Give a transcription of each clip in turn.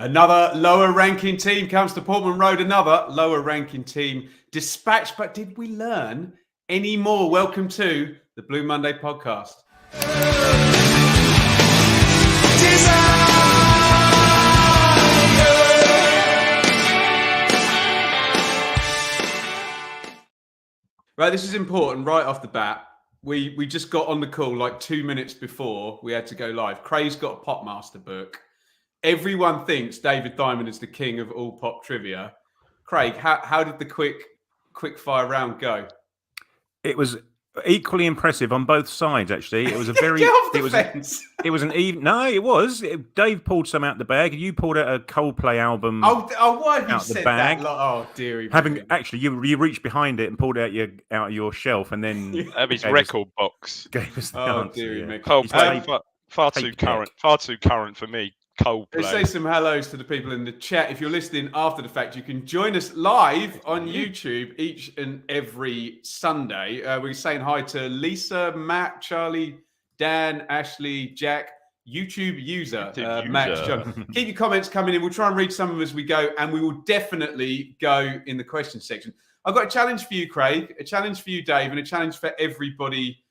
Another lower ranking team comes to Portman Road. Another lower ranking team dispatched. But did we learn any more? Welcome to the Blue Monday podcast. Right, this is important right off the bat. We just got on the call like 2 minutes before we had to go live. Craig's got a Popmaster book. Everyone thinks David Diamond is the king of all pop trivia. Craig, how did the quick fire round go? It was equally impressive on both sides. Actually, it was a very. It was an even. No, it was. Dave pulled some out the bag. You pulled out a Coldplay album. Oh, why have you out said the bag. that? Oh, dearie. Actually, you reached behind it and pulled out your shelf, and then his record box gave us the answer. Dearie, Coldplay, far too current for me. Coldplay. Let's say some hellos to the people in the chat. If you're listening after the fact, you can join us live on YouTube each and every Sunday. We're saying hi to Lisa, Matt, Charlie, Dan, Ashley, Jack, YouTube user, Max, John. Keep your comments coming in. We'll try and read some of them as we go, and we will definitely go in the question section. I've got a challenge for you, Craig, a challenge for you, Dave, and a challenge for everybody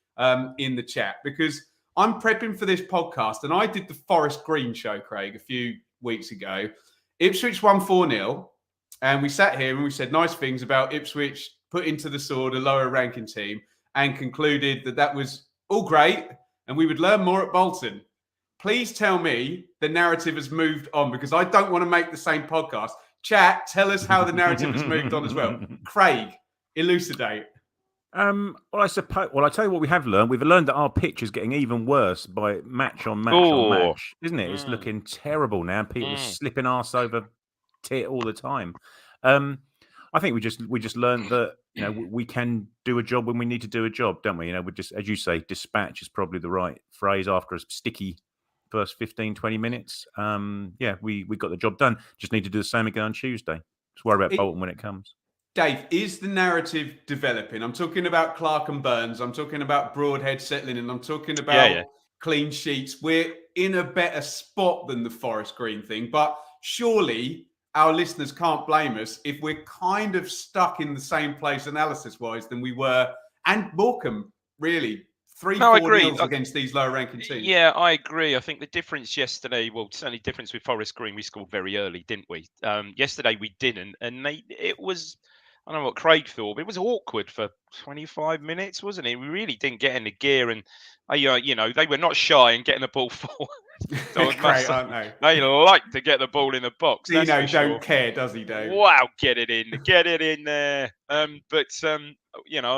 in the chat, because I'm prepping for this podcast, and I did the Forest Green show, Craig, a few weeks ago. Ipswich won 4-0, and we sat here and we said nice things about Ipswich put into the sword a lower ranking team, and concluded that was all great, and we would learn more at Bolton. Please tell me the narrative has moved on, because I don't want to make the same podcast. Chat, tell us how the narrative has moved on as well. Craig, elucidate. Well, I suppose. Well, I tell you what, we have learned. We've learned that our pitch is getting even worse by match on match, isn't it? It's looking terrible now. People are slipping arse over tit all the time. I think we just learned that we can do a job when we need to do a job, don't we? We just, as you say, dispatch is probably the right phrase after a sticky first 15-20 minutes. We got the job done. Just need to do the same again on Tuesday. Just worry about Bolton when it comes. Dave, is the narrative developing? I'm talking about Clark and Burns. I'm talking about Broadhead settling in. I'm talking about clean sheets. We're in a better spot than the Forest Green thing, but surely our listeners can't blame us if we're kind of stuck in the same place analysis-wise than we were, and Morecambe, really. 3-4 against these lower-ranking teams. Yeah, I agree. I think the difference yesterday, certainly difference with Forest Green, we scored very early, didn't we? Yesterday we didn't, and it was, I don't know what Craig thought, but it was awkward for 25 minutes, wasn't it? We really didn't get into gear, and they were not shy in getting the ball forward. So great, aren't they? They like to get the ball in the box. Dino don't care, does he, Dave? Wow, get it in there. I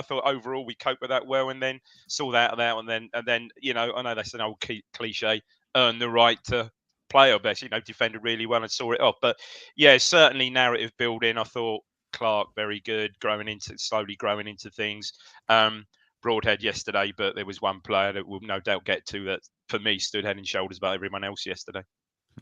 thought overall we coped with that well, and then saw that out, and then I know that's an old cliche, earn the right to play our best. Defended really well and saw it off. But yeah, certainly narrative building. I thought Clark very good, slowly growing into things. Broadhead yesterday, but there was one player that we'll no doubt get to that for me stood head and shoulders above everyone else yesterday.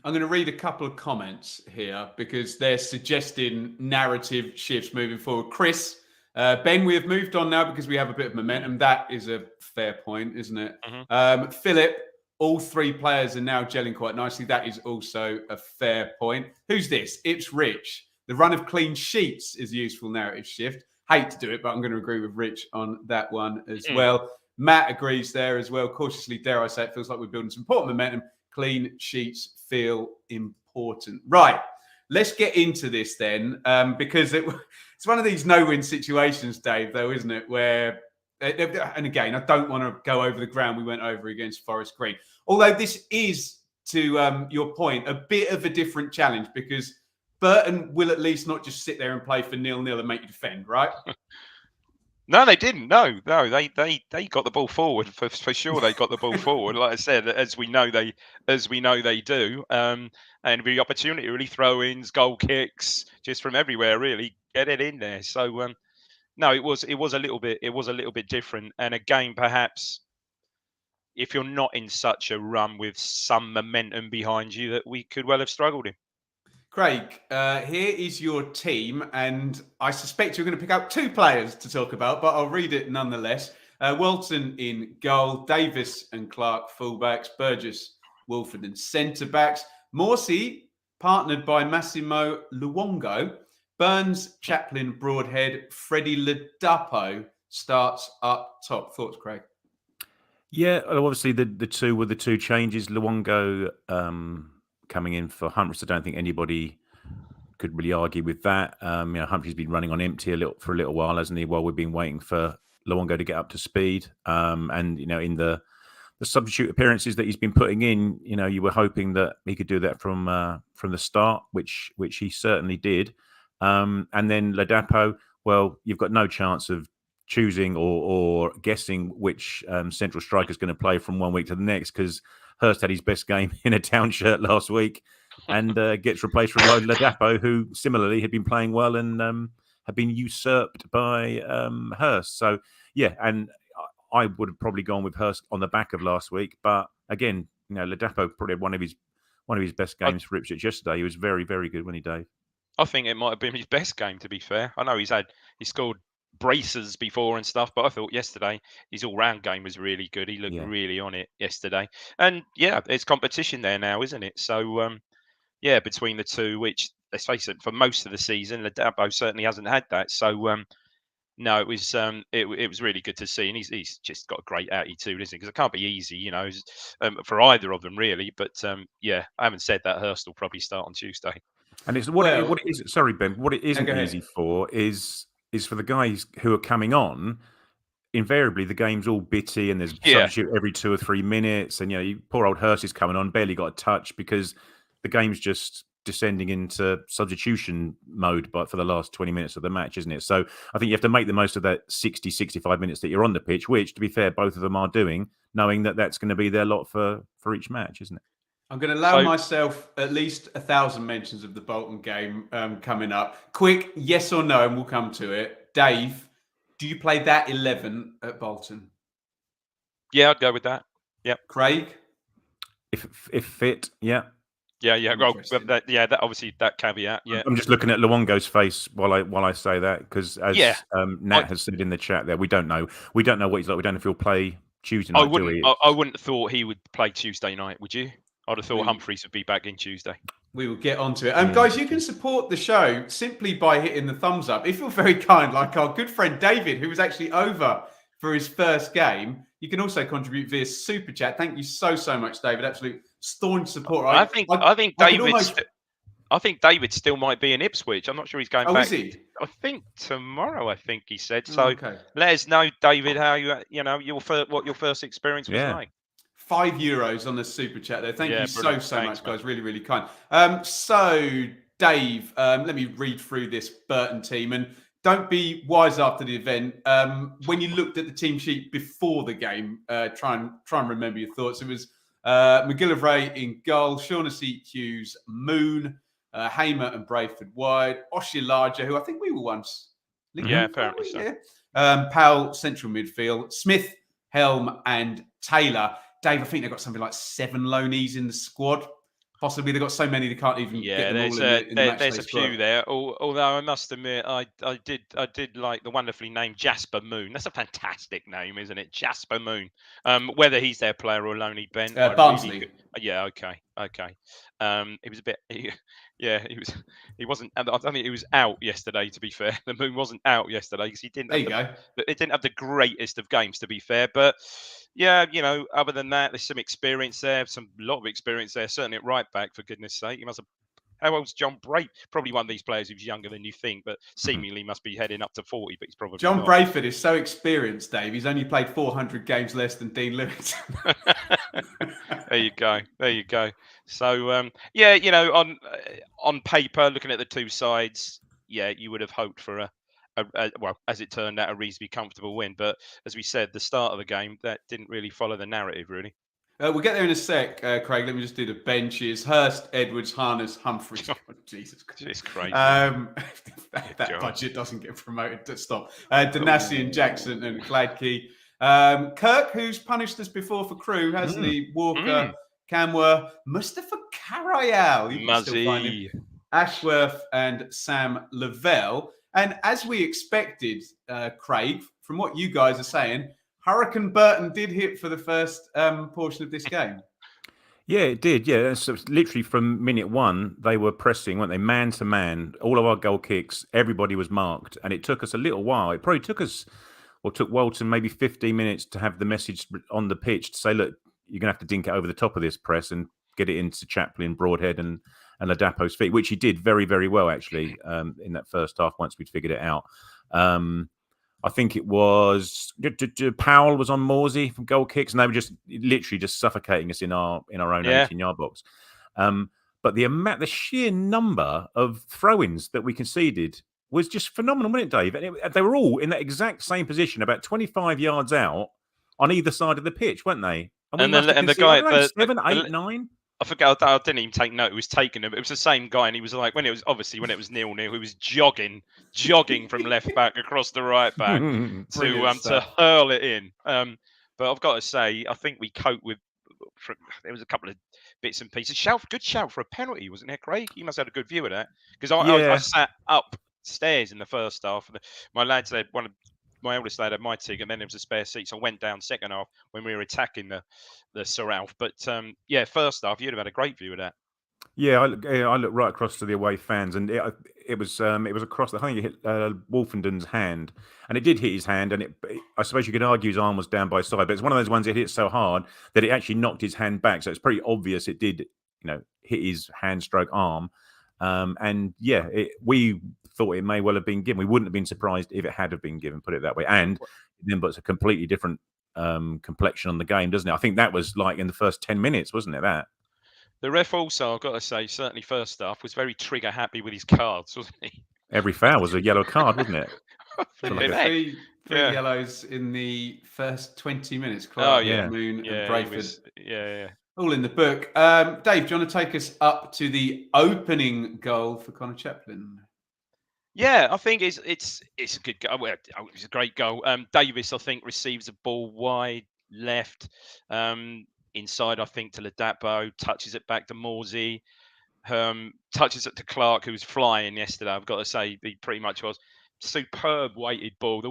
I'm going to read a couple of comments here because they're suggesting narrative shifts moving forward. Chris, Ben, we have moved on now because we have a bit of momentum. That is a fair point, isn't it? Mm-hmm. Philip, all three players are now gelling quite nicely. That is also a fair point. Who's this? It's Rich. The run of clean sheets is a useful narrative shift. Hate to do it, but I'm going to agree with Rich on that one as well. Matt agrees there as well. Cautiously, dare I say, it feels like we're building some important momentum. Clean sheets feel important. Right, let's get into this then, because it's one of these no-win situations, Dave, though, isn't it? Where, and again, I don't want to go over the ground we went over against Forest Green. Although this is, to your point, a bit of a different challenge because Burton will at least not just sit there and play for 0-0 and make you defend, right? No, they didn't. No, they got the ball forward for sure. They got the ball forward, like I said, as we know they do. And the opportunity, really, throw-ins, goal kicks, just from everywhere, really get it in there. So no, it was a little bit different. And again, perhaps if you're not in such a run with some momentum behind you, that we could well have struggled in. Craig, here is your team, and I suspect you're going to pick out two players to talk about, but I'll read it nonetheless. Walton in goal, Davis and Clark fullbacks, Burgess, Wolford and centre-backs, Morsey, partnered by Massimo Luongo. Burns, Chaplin, Broadhead, Freddie Ladapo starts up top. Thoughts, Craig? Yeah, obviously the two were the two changes. Luongo coming in for Humphries. I don't think anybody could really argue with that. Humphries been running on empty for a little while, hasn't he? While we've been waiting for Luongo to get up to speed. And in the substitute appearances that he's been putting in, you were hoping that he could do that from the start, which he certainly did. And then Ladapo, well, you've got no chance of choosing or guessing which central striker is going to play from one week to the next, because Hurst had his best game in a Town shirt last week and gets replaced with Ladapo, who similarly had been playing well and had been usurped by Hurst. So, yeah, and I would have probably gone with Hurst on the back of last week. But again, Ladapo probably had one of his best games for Ipswich yesterday. He was very, very good, wasn't he, Dave? I think it might have been his best game, to be fair. I know he scored braces before and stuff, but I thought yesterday his all-round game was really good. He looked really on it yesterday. And yeah, there's competition there now, isn't it? So between the two, which, let's face it, for most of the season, Ladapo certainly hasn't had that. So no, it was really good to see, and he's just got a great attitude, isn't he? Because it can't be easy, for either of them really. But I haven't said that. Hurst will probably start on Tuesday. And it's what it is. Sorry, Ben. What it isn't easy for is for the guys who are coming on. Invariably, the game's all bitty, and there's substitute every 2 or 3 minutes. And poor old Hurst is coming on, barely got a touch because the game's just descending into substitution mode for the last 20 minutes of the match, isn't it? So I think you have to make the most of that 60, 65 minutes that you're on the pitch, which, to be fair, both of them are doing, knowing that that's going to be their lot for each match, isn't it? I'm going to allow myself at least 1,000 mentions of the Bolton game coming up. Quick, yes or no, and we'll come to it. Dave, do you play that 11 at Bolton? Yeah, I'd go with that. Yeah. Craig? If fit, yeah. Yeah. Well, that obviously that caveat. Yeah. I'm just looking at Luongo's face while I say that, because as Nat has said in the chat there, we don't know what he's like. We don't know if he'll play Tuesday night. I wouldn't have thought he would play Tuesday night. Would you? I'd have thought Humphries would be back in Tuesday. We will get onto it. Guys, you can support the show simply by hitting the thumbs up. If you're very kind, like our good friend David, who was actually over for his first game. You can also contribute via Super Chat. Thank you so much, David. Absolute staunch support. I think David still might be in Ipswich. I'm not sure he's going back. Is he? I think tomorrow, I think he said. So let us know, David, how what your first experience was like. €5 on the Super Chat there. Thank you so much, guys. Really, really kind. So, Dave, let me read through this Burton team, and don't be wise after the event. When you looked at the team sheet before the game, try and remember your thoughts. It was McGillivray in goal, Shaughnessy, Hughes, Moon, Hamer and Brayford wide, Oshilaja, who I think we were once. Apparently so. Yeah. Powell, central midfield, Smith, Helm, and Taylor. Dave, I think they've got something like 7 loanees in the squad. Possibly they've got so many they can't even get them all in the match there's a few there. Although I must admit, I did like the wonderfully named Jasper Moon. That's a fantastic name, isn't it? Jasper Moon. Whether he's their player or lonely Ben. Barnsley. Okay. It was a bit. He wasn't. I don't think he was out yesterday. To be fair, the Moon wasn't out yesterday because he didn't. It didn't have the greatest of games, to be fair, but. Yeah, other than that, there's some experience there, a lot of experience there, certainly at right back, for goodness sake. He must have. How old's John Brayford? Probably one of these players who's younger than you think, but seemingly must be heading up to 40, but he's probably John not. Brayford is so experienced, Dave. He's only played 400 games less than Dean Lewis. There you go. So, on paper, looking at the two sides, you would have hoped for a well, as it turned out, a reasonably comfortable win. But as we said, the start of the game, that didn't really follow the narrative, really. We'll get there in a sec, Craig. Let me just do the benches. Hurst, Edwards, Harness, Humphries. Oh, Jesus Christ. It's crazy. That budget doesn't get promoted. To stop. Danasi and Jackson and Gladkey. Kirk, who's punished us before for Crewe, hasn't he? Walker, Camwer, Mustafa Karayal. Muzzy. Ashworth and Sam Lavelle. And as we expected, Craig, from what you guys are saying, Hurricane Burton did hit for the first portion of this game. Yeah, it did. Yeah, so literally from minute one, they were pressing, weren't they? Man to man. All of our goal kicks, everybody was marked, and it took us a little while. It probably took us, or took Walton, maybe 15 minutes to have the message on the pitch to say, look, you're going to have to dink it over the top of this press and get it into Chaplin, Broadhead, and Ladapo's feet, which he did very, very well, actually, in that first half once we'd figured it out. I think it was Powell was on Morsey from goal kicks, and they were just literally just suffocating us in our own 18-yard box. But the sheer number of throw-ins that we conceded was just phenomenal, wasn't it, Dave? And they were all in that exact same position, about 25 yards out on either side of the pitch, weren't they? And the guy, 7, 8, 9. I forgot. I didn't even take note. It was taking him. It was the same guy, and he was like, when it was 0-0, he was jogging from left back across the right back to hurl it in. But I've got to say, I think we coped with. There was a couple of bits and pieces. Good shout for a penalty, wasn't there, Craig? You must have had a good view of that, because I sat upstairs in the first half. My lads had my eldest lad had my ticket, and then there was a spare seat, so I went down second half when we were attacking the Sir Alf. But first half, you'd have had a great view of that. Yeah, I looked right across to the away fans, and it was across. I think it hit Wolfenden's hand, and it did hit his hand. And I suppose you could argue his arm was down by his side, but it's one of those ones that hit so hard that it actually knocked his hand back. So it's pretty obvious it did, hit his hand stroke arm. And yeah, we thought it may well have been given. We wouldn't have been surprised if it had have been given, put it that way. And then, but it's a completely different complexion on the game, doesn't it? I think that was like in the first 10 minutes, wasn't it? That the ref also, I've got to say, certainly first half, was very trigger happy with his cards, wasn't he? Every foul was a yellow card, wasn't it? Three yellows in the first 20 minutes. Clark, Moon, and Brayford. All in the book. Dave, do you want to take us up to the opening goal for Connor Chaplin? Yeah, I think it's a good goal. Well, it's a great goal. Davis, I think, receives a ball wide left, inside, I think, to Ladapo, touches it back to Morsey, touches it to Clark, who was flying yesterday. I've got to say, he pretty much was. Superb weighted ball.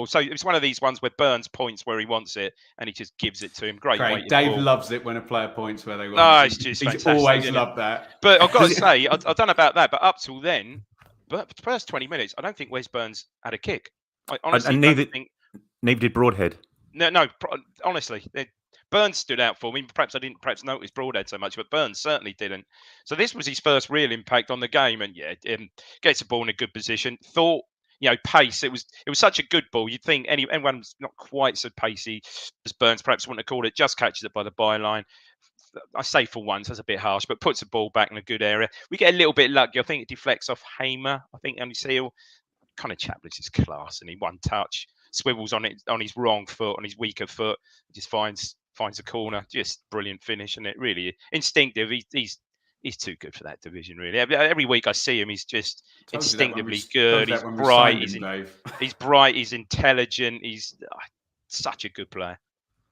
So it's one of these ones where Burns points where he wants it, and he just gives it to him. Great weighted Dave ball. loves it when a player points where they want. No, it's just he's always loved that. But I've got to say, I don't know about that, but up till then, but the first 20 minutes, I don't think Wes Burns had a kick. I honestly neither did Broadhead. No, honestly, Burns stood out for me. Perhaps I didn't notice Broadhead so much, but Burns certainly didn't. So this was his first real impact on the game, and gets the ball in a good position. Thought, pace. It was such a good ball. You'd think anyone's not quite so pacey as Burns, perhaps wouldn't have called it. Just catches it by the byline. I say for once, that's a bit harsh, but puts the ball back in a good area. We get a little bit lucky. I think it deflects off Hamer. I think on his heel. Kind of Chaplin's is class, and he one touch swivels on his wrong foot, on his weaker foot. He just finds a corner. Just brilliant finish, and it really instinctive. He's too good for that division, really. Every week I see him, he's just instinctively good. He's bright. He's bright. He's intelligent. He's such a good player.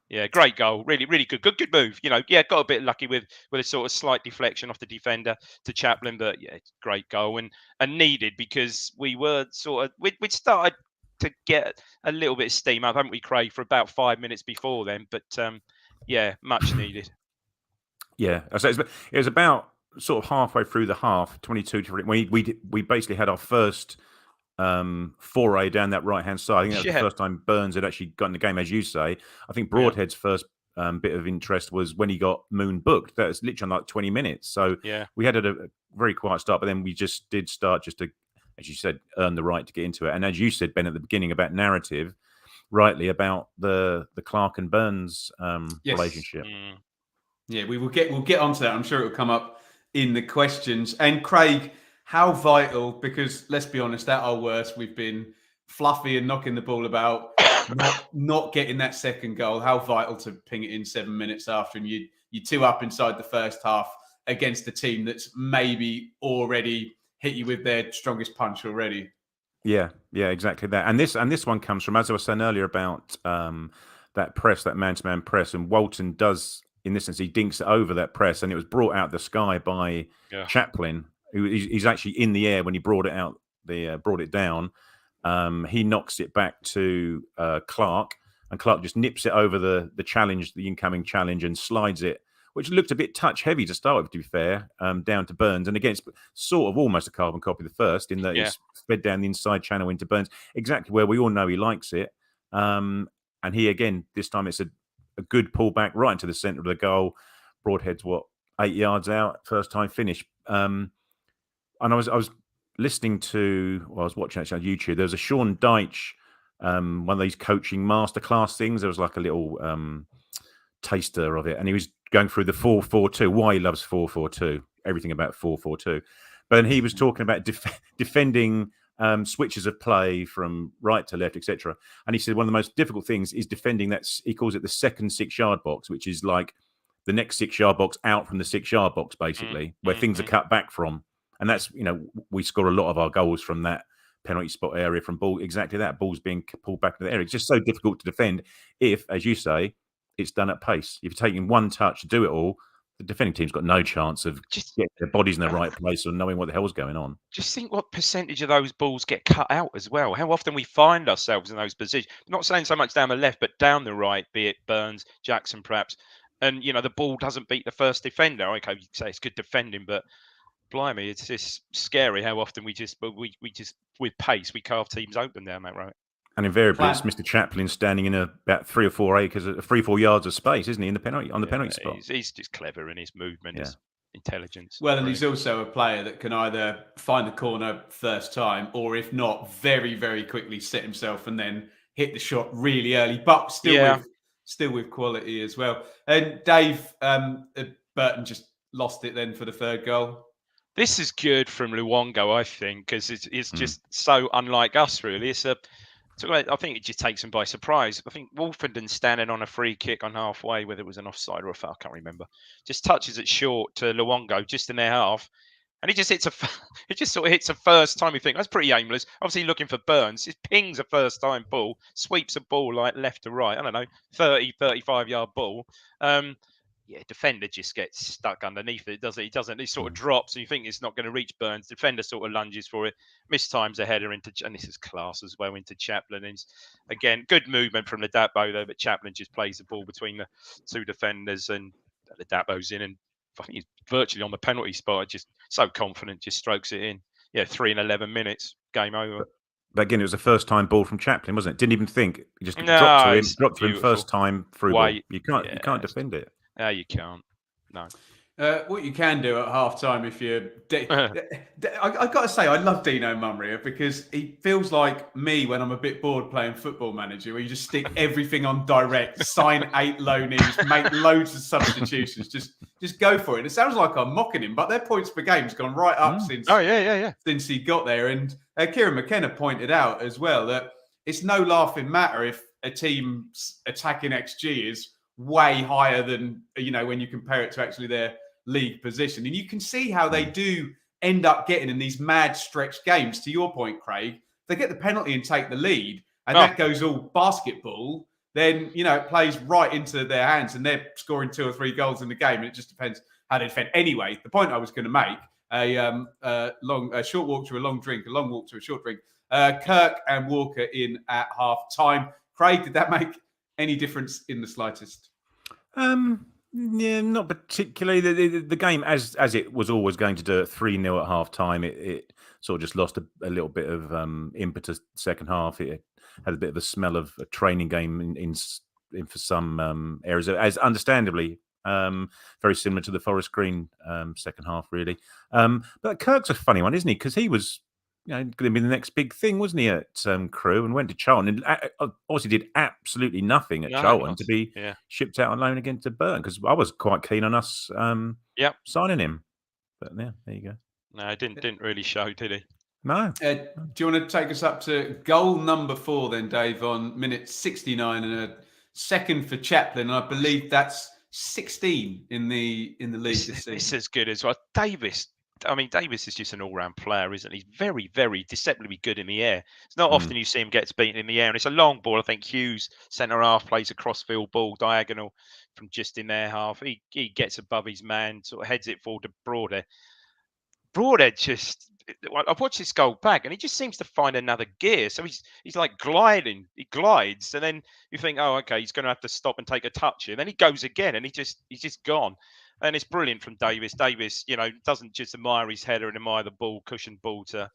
Yeah, great goal. Really, really good. Good move. Got a bit lucky with a sort of slight deflection off the defender to Chaplin, but great goal and needed, because we were we'd started to get a little bit of steam up, haven't we, Craig, for about 5 minutes before then? But much needed. Yeah, so it was about sort of halfway through the half, 22 to we basically had our first foray down that right hand side. I think that was the first time Burns had actually gotten the game, as you say. I think Broadhead's first bit of interest was when he got Moon booked. That was literally like 20 minutes. So we had a very quiet start, but then we just did start just to, as you said, earn the right to get into it. And as you said, Ben, at the beginning about narrative, rightly about the Clark and Burns relationship. Yeah, we'll get onto that. I'm sure it'll come up in the questions. And Craig, how vital, because let's be honest, at our worst, we've been fluffy and knocking the ball about, not getting that second goal. How vital to ping it in 7 minutes after, and you two up inside the first half against a team that's maybe already hit you with their strongest punch already. Yeah, exactly that. And this one comes from, as I was saying earlier about that press, that man-to-man press, and Walton does, in this sense, he dinks it over that press, and it was brought out of the sky by Chaplin. He's actually in the air when he brought it down. He knocks it back to Clark, and Clark just nips it over the challenge, the incoming challenge, and slides it which looked a bit touch heavy to start with, to be fair, down to Burns. And again, it's sort of almost a carbon copy of the first in that it's fed down the inside channel into Burns, exactly where we all know he likes it. And he, again, this time it's a good pullback right into the centre of the goal. Broadhead's 8 yards out, first time finish. And I was listening to, I was watching actually on YouTube. There was a Sean Deitch, one of these coaching masterclass things. There was like a little taster of it, and he was going through the 4-4-2. Why he loves 4-4-2, everything about 4-4-2. But he was talking about defending switches of play from right to left, etc. And he said one of the most difficult things is defending that. He calls it the second 6-yard box, which is like the next 6-yard box out from the 6-yard box, basically, where things are cut back from. And that's, we score a lot of our goals from that penalty spot area, from exactly that, balls being pulled back to the area. It's just so difficult to defend if, as you say, it's done at pace. If you're taking one touch to do it all, the defending team's got no chance of getting their bodies in the right place or knowing what the hell's going on. Just think what percentage of those balls get cut out as well. How often we find ourselves in those positions. Not saying so much down the left, but down the right, be it Burns, Jackson perhaps. And, the ball doesn't beat the first defender. Okay, you say it's good defending, but blimey, it's just scary how often we just with pace, we carve teams open down that road. And invariably, it's Mr. Chaplin standing in about 3 or 4 acres, 3-4 yards of space, isn't he, in the penalty spot? He's just clever in his movement, his intelligence. Well, and he's also a player that can either find the corner first time, or if not, very, very quickly set himself and then hit the shot really early, but still with quality as well. And Dave, Burton just lost it then for the third goal. This is good from Luongo, I think, because it's just so unlike us, really. I think it just takes them by surprise. I think Wolfenden standing on a free kick on halfway, whether it was an offside or a foul, I can't remember, just touches it short to Luongo just in their half. And he just sort of hits a first time. You think that's pretty aimless. Obviously looking for Burns. It pings a first time ball, sweeps a ball like left to right. I don't know, 30, 35 yard ball. Defender just gets stuck underneath it, does it? He doesn't. He sort of drops, and you think it's not going to reach Burns. Defender sort of lunges for it, mistimes a header into, and this is class as well, into Chaplin. And again, good movement from Ladapo though, but Chaplin just plays the ball between the two defenders, and Ladapo's in, and I think he's virtually on the penalty spot. Just so confident, just strokes it in. 3 and 11 minutes, game over. But again, it was a first-time ball from Chaplin, wasn't it? Didn't even think. He just dropped to him first time through ball. You can't defend it. No, you can't. No. What you can do at half-time if you're... I've got to say, I love Dino Mumria because he feels like me when I'm a bit bored playing Football Manager, where you just stick everything on direct, sign 8 loanees, make loads of substitutions, just go for it. It sounds like I'm mocking him, but their points per game's gone right up since he got there. And Kieran McKenna pointed out as well that it's no laughing matter if a team's attacking XG is way higher than, when you compare it to actually their league position. And you can see how they do end up getting in these mad stretched games. To your point, Craig, they get the penalty and take the lead, and that goes all basketball. Then, it plays right into their hands and they're scoring 2 or 3 goals in the game. And it just depends how they defend. Anyway, the point I was going to make, a short walk to a long drink, a long walk to a short drink. Kirk and Walker in at half time. Craig, did that make any difference in the slightest? Not particularly. The game, as it was always going to do at 3-0 at half time, it sort of just lost a little bit of impetus second half. It had a bit of a smell of a training game in for some areas, as understandably very similar to the Forest Green second half, really. But Kirk's a funny one, isn't he? Because he was going to be the next big thing, wasn't he, at Crewe, and went to Charlton and obviously did absolutely nothing at Charlton to be shipped out on loan again to Burton, because I was quite keen on us signing him. But there you go. No, it didn't really show, did he? No. Do you want to take us up to goal number 4 then, Dave, on minute 69 and a second for Chaplin? And I believe that's 16 in the league this season. It's as good as well. Davis is just an all-round player, isn't he? He's very, very deceptively good in the air. It's not often you see him gets beaten in the air. And it's a long ball. I think Hughes, centre-half, plays a cross-field ball, diagonal from just in their half. He gets above his man, sort of heads it forward to Broadhead. Broadhead I've watched this goal back, and he just seems to find another gear. So he's like gliding. He glides, and then you think, oh, okay, he's going to have to stop and take a touch here. Then he goes again, and he's just gone. And it's brilliant from Davis. Davis, doesn't just admire his header and admire the ball, cushioned ball to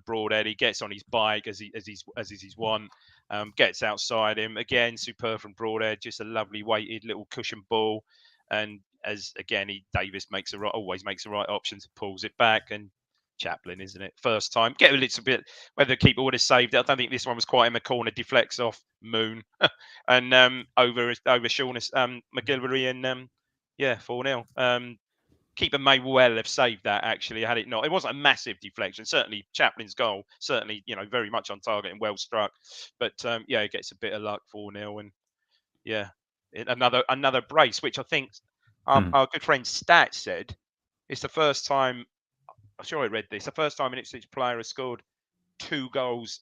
Broadhead. He gets on his bike as is his want. Gets outside him again. Superb from Broadhead. Just a lovely weighted little cushioned ball. And as again, Davis always makes the right options, pulls it back. And Chaplin, isn't it? First time, get a little bit. Whether the keeper would have saved it, I don't think this one was quite in the corner. Deflects off Moon and over Sean McGilvery and 4-0. Keeper may well have saved that actually, had it not. It wasn't a massive deflection. Certainly Chaplin's goal, certainly very much on target and well struck. But it gets a bit of luck, 4-0, and another brace, which I think our good friend Stat said it's the first time. I'm sure I read this. The first time an Ipswich player has scored 2 goals,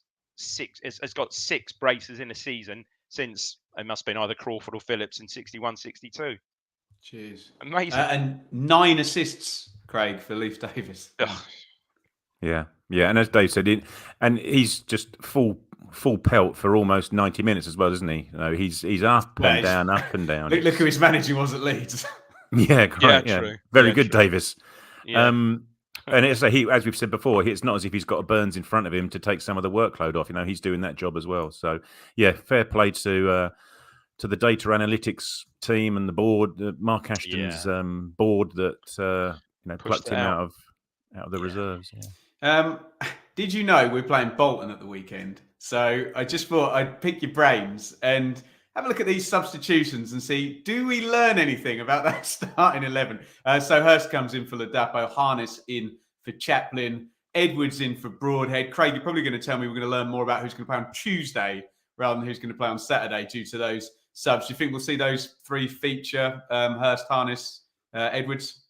has got 6 braces in a season since it must have been either Crawford or Phillips in 61-62. Cheers. Amazing. And 9 assists, Craig, for Leif Davis. Yeah. And as Dave said, he's just full pelt for almost 90 minutes as well, isn't he? He's up and down, up and down. Look who his manager was at Leeds. Yeah, great. Yeah, true. Very good, true. Davis. Yeah. And it's as we've said before, it's not as if he's got a Burns in front of him to take some of the workload off. He's doing that job as well. So, yeah, fair play to the data analytics team and the board, Mark Ashton's board that plucked him out of the reserves. Yeah. Did you know we're playing Bolton at the weekend? So I just thought I'd pick your brains and have a look at these substitutions and see, do we learn anything about that starting 11? So Hurst comes in for Ladapo, Harness in for Chaplin, Edwards in for Broadhead. Craig, you're probably going to tell me we're going to learn more about who's going to play on Tuesday rather than who's going to play on Saturday due to those subs. Do you think we'll see those 3 feature, Hurst, Harness, Edwards?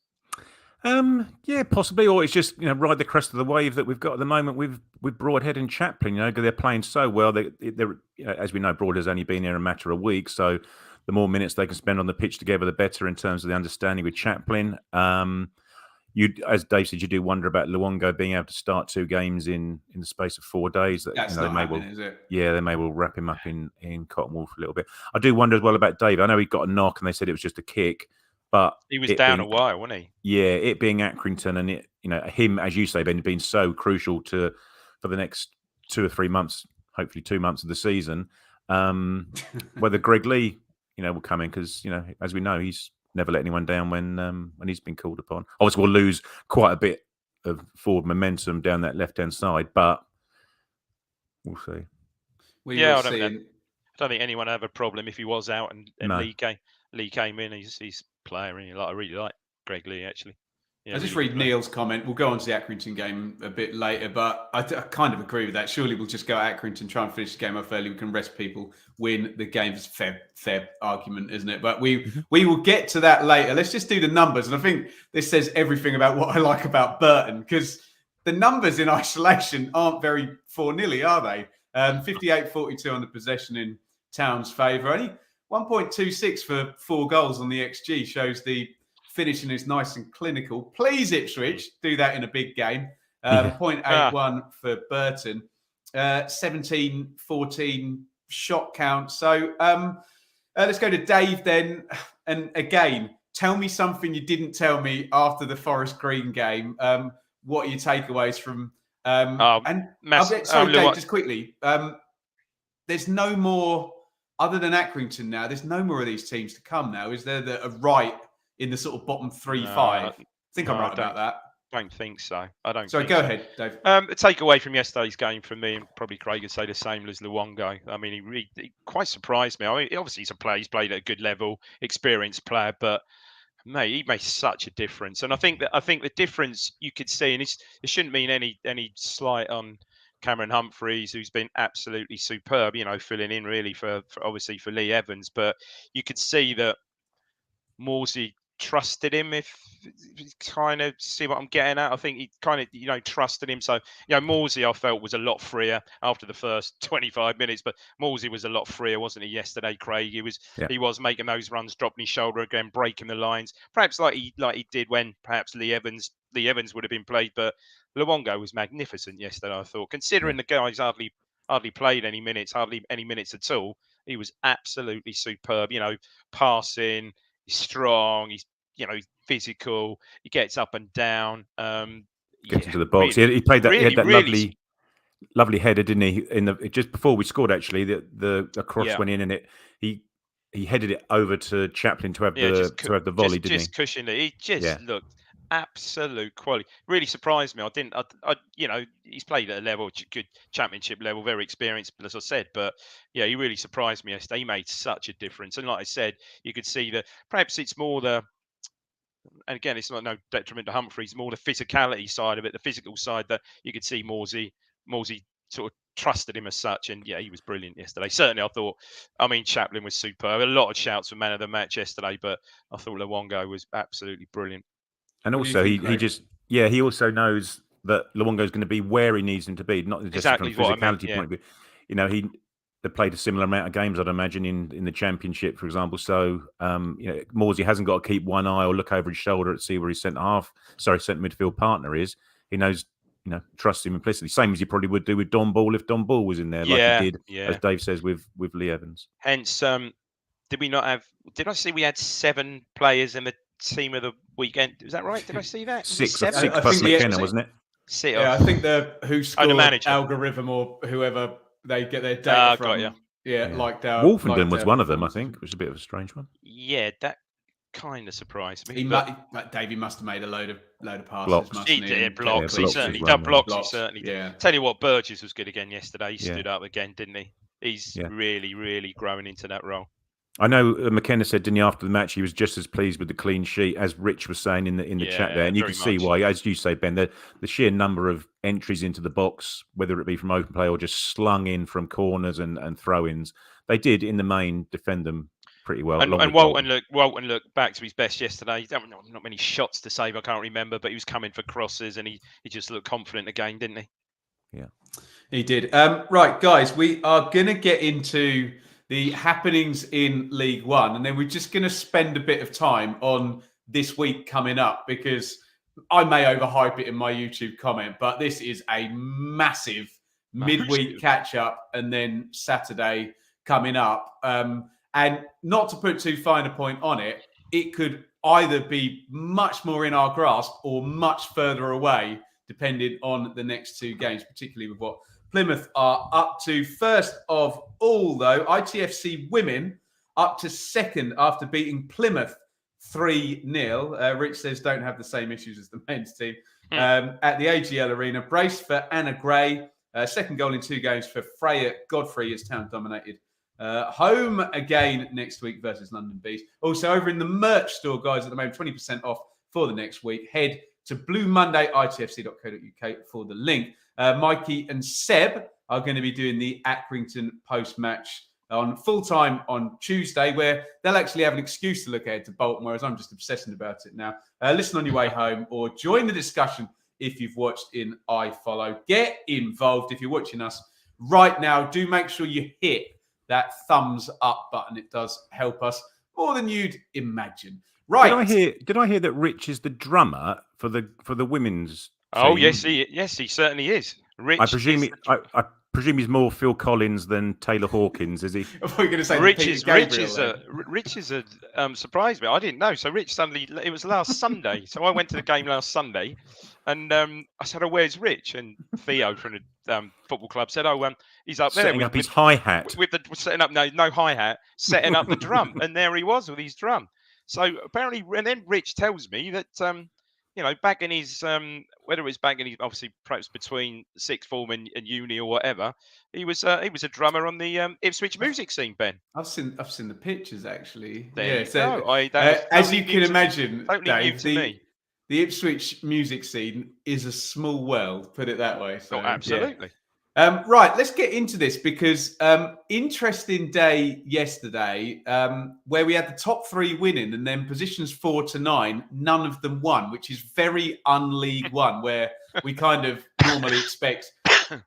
Yeah, possibly, or it's just ride the crest of the wave that we've got at the moment with Broadhead and Chaplin. Because they're playing so well. They're as we know, Broadhead's only been here a matter of weeks, so the more minutes they can spend on the pitch together, the better in terms of the understanding with Chaplin. As Dave said, you do wonder about Luongo being able to start 2 games in the space of 4 days. That's not happening, is it? Yeah, they may well wrap him up in Cottonwool for a little bit. I do wonder as well about Dave. I know he got a knock, and they said it was just a kick. But he was down a while, wasn't he? Yeah, it being Accrington and him, as you say, being so crucial for the next 2 or 3 months, hopefully 2 months of the season. Whether Greg Lee, will come in because as we know, he's never let anyone down when he's been called upon. Obviously, we'll lose quite a bit of forward momentum down that left-hand side, but we'll see. I don't think anyone have a problem if he was out and No. Lee came in. He's player, and I really like Greg Lee actually. I'll just read Neil's comment. We'll go on to the Accrington game a bit later, but I kind of agree with that. Surely we'll just go at Accrington, try and finish the game off early. We can rest people, win the game. It's a fair argument, isn't it? But we will get to that later. Let's just do the numbers. And I think this says everything about what I like about Burton, because the numbers in isolation aren't very 4-0, are they? 58-42 on the possession in Town's favour. Only 1.26 for 4 goals on the XG shows the finishing is nice and clinical. Please, Ipswich, do that in a big game. 0.81 for Burton. 17-14 shot count. So let's go to Dave then. And again, tell me something you didn't tell me after the Forest Green game. What are your takeaways from... Dave, just quickly. There's no more... Other than Accrington now, there's no more of these teams to come now. Is there that are right in the sort of bottom 3-5? I think I'm right about that. Don't think so. I don't. Sorry, go ahead, Dave. A takeaway from yesterday's game from me, and probably Craig would say the same as Luongo. I mean, he quite surprised me. I mean, obviously he's a player. He's played at a good level, experienced player, but mate, he makes such a difference. And I think the difference you could see, and it shouldn't mean any slight on Cameron Humphreys, who's been absolutely superb, filling in really for obviously for Lee Evans. But you could see that Morsey trusted him, if you kind of see what I'm getting at. I think he kind of, trusted him. So, Morsey I felt was a lot freer after the first 25 minutes, but Morsey was a lot freer, wasn't he, yesterday, Craig? He was making those runs, dropping his shoulder again, breaking the lines, perhaps like he did when perhaps Lee Evans would have been played. But Luongo was magnificent yesterday, I thought, considering the guy's hardly played any minutes, hardly any minutes at all. He was absolutely superb, passing. He's strong. He's physical. He gets up and down. Gets into the box. He played that. He had that lovely header, didn't he? Just before we scored, actually, the cross went in, and he headed it over to Chaplin to have the volley, didn't he? Just cushioned it. He just looked absolute quality. Really surprised me. He's played at a level, good championship level, very experienced, as I said. But yeah, he really surprised me yesterday. He made such a difference. And like I said, you could see that perhaps it's more and again, it's not no detriment to Humphreys, more the physicality side of it, the physical side that you could see Morsey sort of trusted him as such. And yeah, he was brilliant yesterday. Certainly, I thought, Chaplin was superb. A lot of shouts for man of the match yesterday, but I thought Luongo was absolutely brilliant. And also, he also knows that Luongo is going to be where he needs him to be, not just from a physicality point of view. They played a similar amount of games, I'd imagine, in the championship, for example. So, Morsey hasn't got to keep one eye or look over his shoulder to see where his centre midfield partner is. He knows, trusts him implicitly, same as he probably would do with Don Ball if Don Ball was in there, like he did, as Dave says, with Lee Evans. Hence, did I see we had 7 players in the team of the weekend? Is that right? Did I see that? Six plus McKenna, wasn't it? I think who scored algorithm or whoever they get their data from. Like Wolfenden was one of them, I think, which is a bit of a strange one. Yeah, that kind of surprised me. Davey must have made a load of passes. Blocks. He did blocks. He certainly did blocks. He certainly did. Tell you what, Burgess was good again yesterday. He stood up again, didn't he? He's really, really growing into that role. I know McKenna said, didn't he, after the match, he was just as pleased with the clean sheet as Rich was saying in the chat there, and you can see why, as you say, Ben, the sheer number of entries into the box, whether it be from open play or just slung in from corners and throw-ins, they did in the main defend them pretty well. And Walton looked back to his best yesterday. Not many shots to save, I can't remember, but he was coming for crosses and he just looked confident again, didn't he? Yeah, he did. Right, guys, we are going to get into the happenings in League One, and then we're just going to spend a bit of time on this week coming up, because I may overhype it in my YouTube comment, but this is a massive midweek catch-up, and then Saturday coming up. And not to put too fine a point on it, it could either be much more in our grasp or much further away, depending on the next 2 games, particularly with what Plymouth are up to. First of all, though, ITFC women up to second after beating Plymouth 3-0. Rich says don't have the same issues as the men's team. At the AGL Arena, brace for Anna Gray. Second goal in 2 games for Freya Godfrey as Town dominated. Home again next week versus London Beast. Also over in the merch store, guys, at the moment, 20% off for the next week. Head to bluemonday.itfc.co.uk for the link. Mikey and Seb are going to be doing the Accrington post-match on full-time on Tuesday, where they'll actually have an excuse to look ahead to Bolton, whereas I'm just obsessing about it now. Listen on your way home or join the discussion if you've watched in iFollow. Get involved if you're watching us right now. Do make sure you hit that thumbs up button. It does help us more than you'd imagine. Right. Did I hear that Rich is the drummer for the women's team? Oh, yes, he certainly is. Rich, I presume he's more Phil Collins than Taylor Hawkins, is he? I thought you were going to say Rich is a surprise me. I didn't know. So Rich suddenly, it was last Sunday. So I went to the game last Sunday, and I said, "Oh, where's Rich?" And Theo from the football club said, "Oh, he's up there setting up his hi hat setting up no hi hat, setting up the drum." And there he was with his drum. So apparently, and then Rich tells me that back in his whether it was back in his, obviously perhaps between sixth form and uni or whatever, he was a drummer on the Ipswich music scene. Ben, I've seen the pictures actually. There you so go. As you can imagine, Dave, the Ipswich music scene is a small world. Put it that way. So, absolutely. Yeah. Right, let's get into this because interesting day yesterday where we had the top 3 winning and then positions 4 to 9, none of them won, which is very un-League One, where we kind of normally expect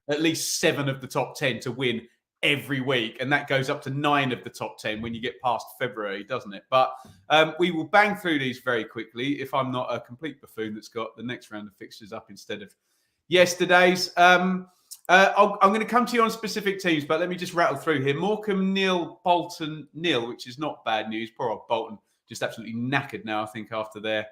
at least 7 of the top 10 to win every week, and that goes up to 9 of the top 10 when you get past February, doesn't it? But we will bang through these very quickly if I'm not a complete buffoon that's got the next round of fixtures up instead of yesterday's. I'm going to come to you on specific teams, but let me just rattle through here. Morecambe 0, Bolton 0, which is not bad news. Poor old Bolton just absolutely knackered now, I think, after their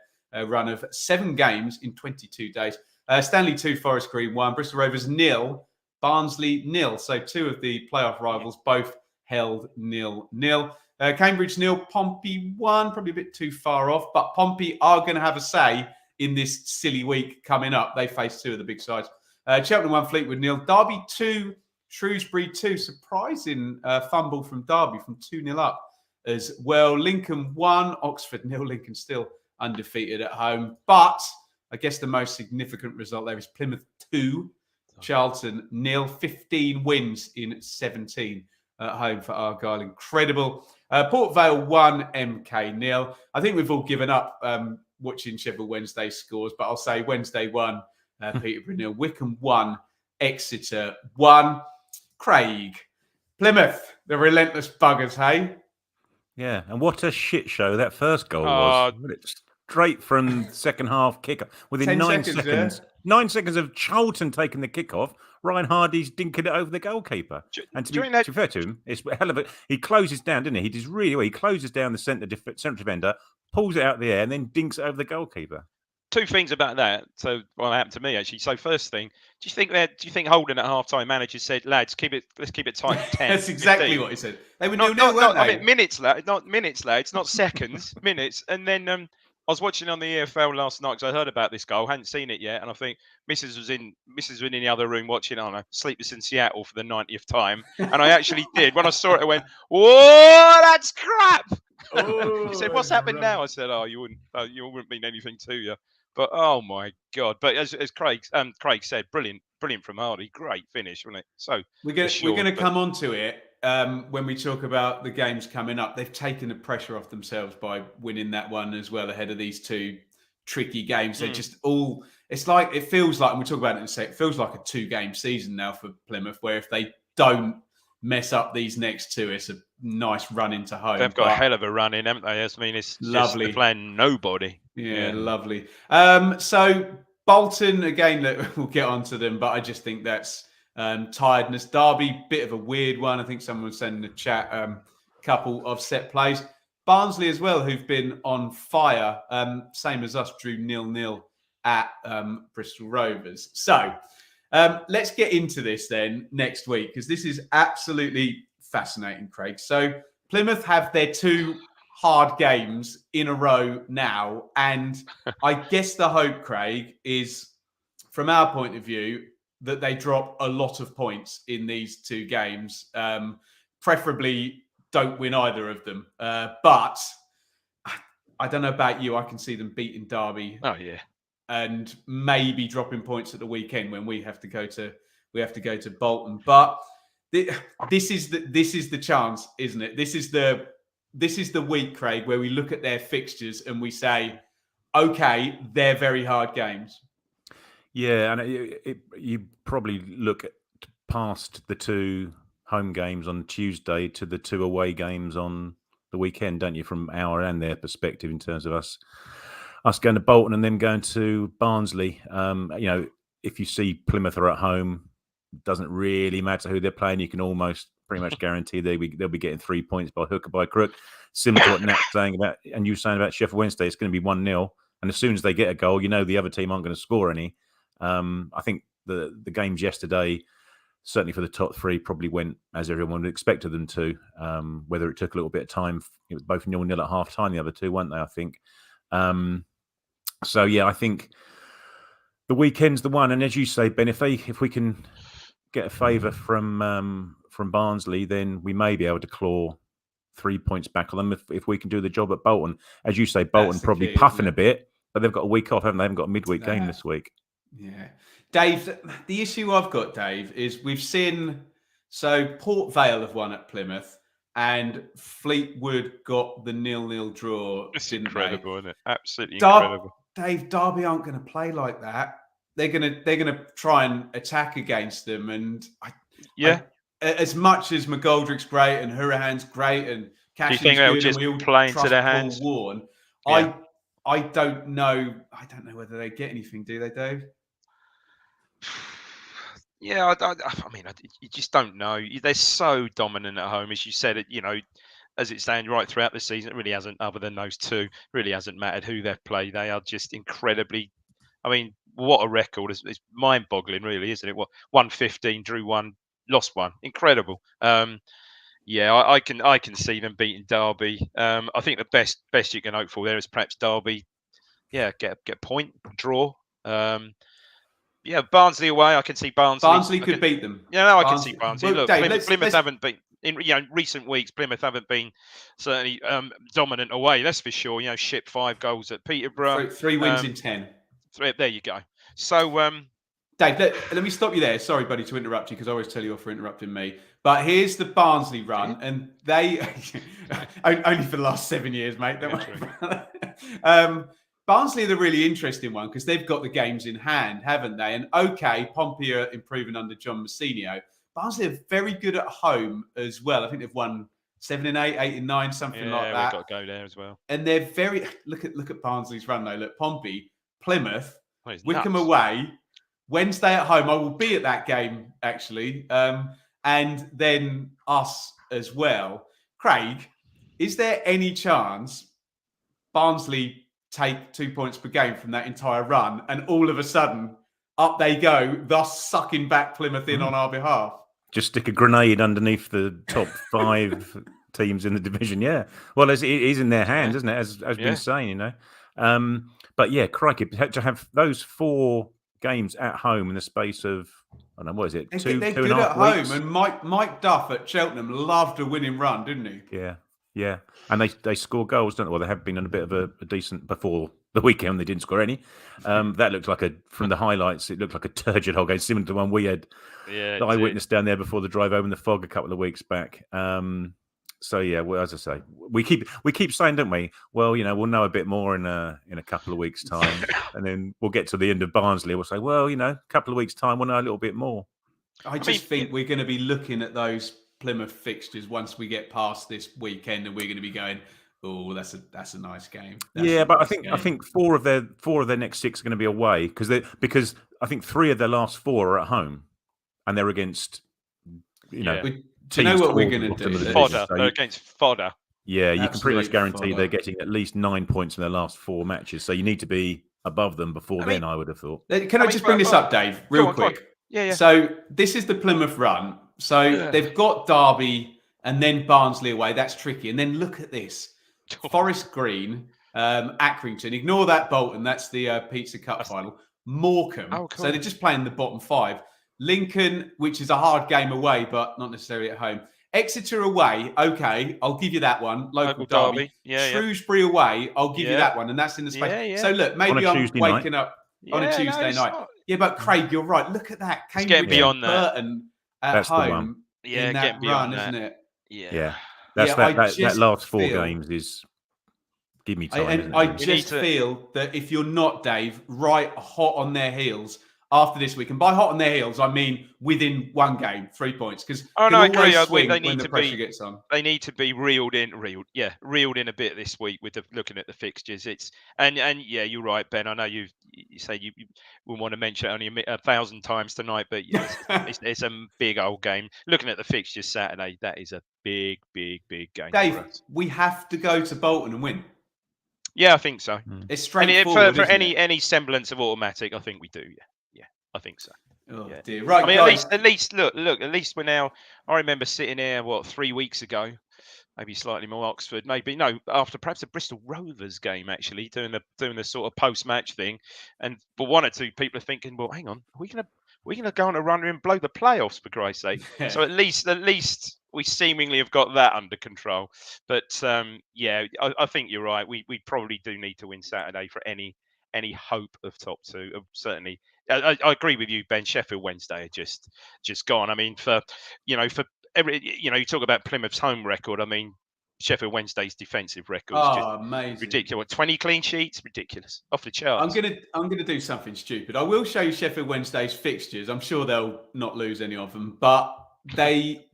run of 7 games in 22 days. Stanley 2, Forest Green 1, Bristol Rovers 0, Barnsley 0. So 2 of the playoff rivals both held 0-0. Cambridge 0, Pompey 1, probably a bit too far off, but Pompey are going to have a say in this silly week coming up. They face 2 of the big sides. Cheltenham 1, Fleetwood 0, Derby 2, Shrewsbury 2. Surprising fumble from Derby from 2-0 up as well. Lincoln 1, Oxford 0. Lincoln still undefeated at home. But I guess the most significant result there is Plymouth 2, Charlton 0. 15 wins in 17 at home for Argyle. Incredible. Port Vale 1, MK 0. I think we've all given up watching Sheffield Wednesday scores, but I'll say Wednesday 1, Peterborough 0. Wycombe 1, Exeter 1. Craig, Plymouth, the relentless buggers, hey? Yeah, and what a shit show that first goal was. Straight from second half kickoff. Within 9 seconds, yeah. 9 seconds of Charlton taking the kickoff, Ryan Hardy's dinking it over the goalkeeper. And to be fair to him, it's a hell of a... He closes down, didn't he? He does really well. He closes down the centre defender, pulls it out of the air, and then dinks it over the goalkeeper. 2 things about that. So, what happened to me actually. So, first thing, do you think Holden at half-time manager said, "Lads, let's keep it tight." 10, That's exactly 15. what he said. They were not, weren't they? I mean, minutes, not minutes, lads, not seconds, minutes. And then I was watching on the EFL last night because I heard about this goal, hadn't seen it yet, and I think Mrs. was in the other room watching. I don't know, Sleepless in Seattle for the 90th time, and I actually did. When I saw it, I went, "Whoa, that's crap!" Oh, he said, "What's happened now?" I said, "Oh, you wouldn't mean anything to you." But oh my God! But as Craig said, brilliant from Hardy, great finish, wasn't it? So we're going to come on to it when we talk about the games coming up. They've taken the pressure off themselves by winning that one as well ahead of these 2 tricky games. They're just all. It feels like, and we'll talk about it in a sec. It feels like a 2-game season now for Plymouth, where if they don't mess up these next 2, it's a nice run into home. They've got a hell of a run in, haven't they? I mean, it's lovely. Just playing nobody. Yeah, lovely. So Bolton, again, we'll get onto them, but I just think that's tiredness. Derby, bit of a weird one. I think someone was sending a chat, couple of set plays. Barnsley as well, who've been on fire, same as us, drew 0-0 at Bristol Rovers. So let's get into this then next week, because this is absolutely fascinating, Craig. So Plymouth have their 2 hard games in a row now. And I guess the hope, Craig, is from our point of view that they drop a lot of points in these 2 games. Preferably don't win either of them. But I don't know about you. I can see them beating Derby. Oh, yeah. And maybe dropping points at the weekend when we have to go to Bolton. But this is the chance, isn't it? This is the week, Craig, where we look at their fixtures and we say, okay, they're very hard games. Yeah, and you probably look past the 2 home games on Tuesday to the 2 away games on the weekend, don't you? From our and their perspective, in terms of us going to Bolton and then going to Barnsley. If you see Plymouth are at home, doesn't really matter who they're playing. You can almost pretty much guarantee they'll be getting 3 points by hook or by crook. Similar to what Nat's saying about, and you were saying about Sheffield Wednesday, it's going to be 1-0. And as soon as they get a goal, the other team aren't going to score any. I think the games yesterday, certainly for the top 3, probably went as everyone would expected them to. Whether it took a little bit of time, it was both 0-0 at half time. The other 2, weren't they? I think. So yeah, I think the weekend's the one. And as you say, Ben, if we can get a favour from Barnsley, then we may be able to claw 3 points back on them if we can do the job at Bolton. As you say, Bolton probably puffing a bit, but they've got a week off, haven't they? They haven't got a midweek game this week. Yeah. Dave, the issue I've got, Dave, is we've seen, so Port Vale have won at Plymouth and Fleetwood got the 0-0 draw. It's incredible, isn't it? Absolutely incredible. Dave, Derby aren't going to play like that. They're gonna try and attack against them, and as much as McGoldrick's great and Hurahan's great and Cash's good, they'll just play into their hands? Warren, yeah. I don't know. I don't know whether they get anything. Do they, Dave? Yeah, I mean, you just don't know. They're so dominant at home, as you said. as it stands right throughout the season, it really hasn't, other than those two, really hasn't mattered who they've played. They are just incredibly, I mean, what a record. It's mind-boggling, really, isn't it? What, 115, drew 1, lost 1. Incredible. Yeah, I can see them beating Derby. I think the best you can hope for there is perhaps Derby. Yeah, get a point, draw. Yeah, Barnsley away. I can see Barnsley. Barnsley could beat them. Yeah, no, I can see Barnsley. Well, Look, Dave, Plymouth haven't been in recent weeks. Plymouth haven't been certainly dominant away. That's for sure. Shipped 5 goals at Peterborough. Three wins in 10. There you go. So, Dave, let me stop you there. Sorry, buddy, to interrupt you because I always tell you off for interrupting me. But here's the Barnsley run, and they only for the last 7 years, mate. Don't worry. Barnsley are the really interesting one because they've got the games in hand, haven't they? And okay, Pompey are improving under John Mousinho. Barnsley are very good at home as well. I think they've won 7 and 8, 8 and 9, something like that. We've got to go there as well. And they're very look at Barnsley's run though. Look, Pompey, Plymouth, Wycombe nuts. away, Wednesday at home. I will be at that game actually, and then us as well. Craig, is there any chance Barnsley take 2 points per game from that entire run, and all of a sudden up they go, thus sucking back Plymouth in on our behalf? Just stick a grenade underneath the top 5 teams in the division. Yeah, well, it is in their hands, isn't it? As been saying, But yeah, crikey, to have those 4 games at home in the space of, I don't know, what is it? They're two good and a at half weeks? home, and Mike Duff at Cheltenham loved a winning run, didn't he? Yeah, and they score goals, don't they? Well, they have been on a bit of a decent before the weekend. They didn't score any. That looked like from the highlights, it looked like a turgid whole game, similar to the one we had. Yeah, that I witnessed down there before the drive home in the fog a couple of weeks back. So yeah, well, as I say, we keep saying, don't we? Well, we'll know a bit more in a couple of weeks' time, and then we'll get to the end of Barnsley. We'll say, well, a couple of weeks' time, we'll know a little bit more. I think we're going to be looking at those Plymouth fixtures once we get past this weekend, and we're going to be going, oh, that's a nice game. But I think 4 of their next 6 are going to be away because I think 3 of their last 4 are at home, and they're against Do you know what we're going to do? Fodder. They're against fodder. Yeah, you can pretty much guarantee fodder. They're getting at least 9 points in their last 4 matches. So you need to be above them before then, I would have thought. Can I just bring this up, Dave, real quick? Yeah. So this is the Plymouth run. So they've got Derby and then Barnsley away. That's tricky. And then look at this. Forest Green, Accrington. Ignore that Bolton. That's the Pizza Cup final. Morecambe. Oh, cool. So they're just playing the bottom 5. Lincoln, which is a hard game away, but not necessarily at home. Exeter away, okay, I'll give you that one. Local derby. Shrewsbury away, I'll give you that one, and that's in the space. Yeah. So look, maybe I'm waking up on a Tuesday night. Not... Yeah, but Craig, you're right. Look at that. It's getting beyond Burton at home. Yeah, in that run, isn't it? Yeah. That last 4 games is give me time. And I just feel that if you're not, Dave, right hot on their heels after this week, and by hot on their heels, I mean within 1 game, 3 points. Because I agree. They need to be. Gets on. They need to be reeled in a bit this week with looking at the fixtures. It's and yeah, you're right, Ben. I know you say you will want to mention it only 1,000 times tonight, but it's a big old game. Looking at the fixtures Saturday, that is a big game. Dave, we have to go to Bolton and win. Yeah, I think so. It's straightforward. For any semblance of automatic, I think we do. Yeah, I think so. Oh dear! Right, I mean, guys. at least look. At least we're now. I remember sitting here 3 weeks ago, maybe slightly more Oxford, after perhaps a Bristol Rovers game actually, doing the sort of post-match thing, and for 1 or 2 people are thinking, well, hang on, are we gonna go on a run and blow the playoffs for Christ's sake? So at least we seemingly have got that under control. But I think you're right. We probably do need to win Saturday for any hope of top 2. Certainly, I agree with you, Ben. Sheffield Wednesday are just gone. I mean, for every you talk about Plymouth's home record. I mean, Sheffield Wednesday's defensive record is just amazing, ridiculous. 20 clean sheets, ridiculous, off the charts. I'm gonna do something stupid. I will show you Sheffield Wednesday's fixtures. I'm sure they'll not lose any of them, but they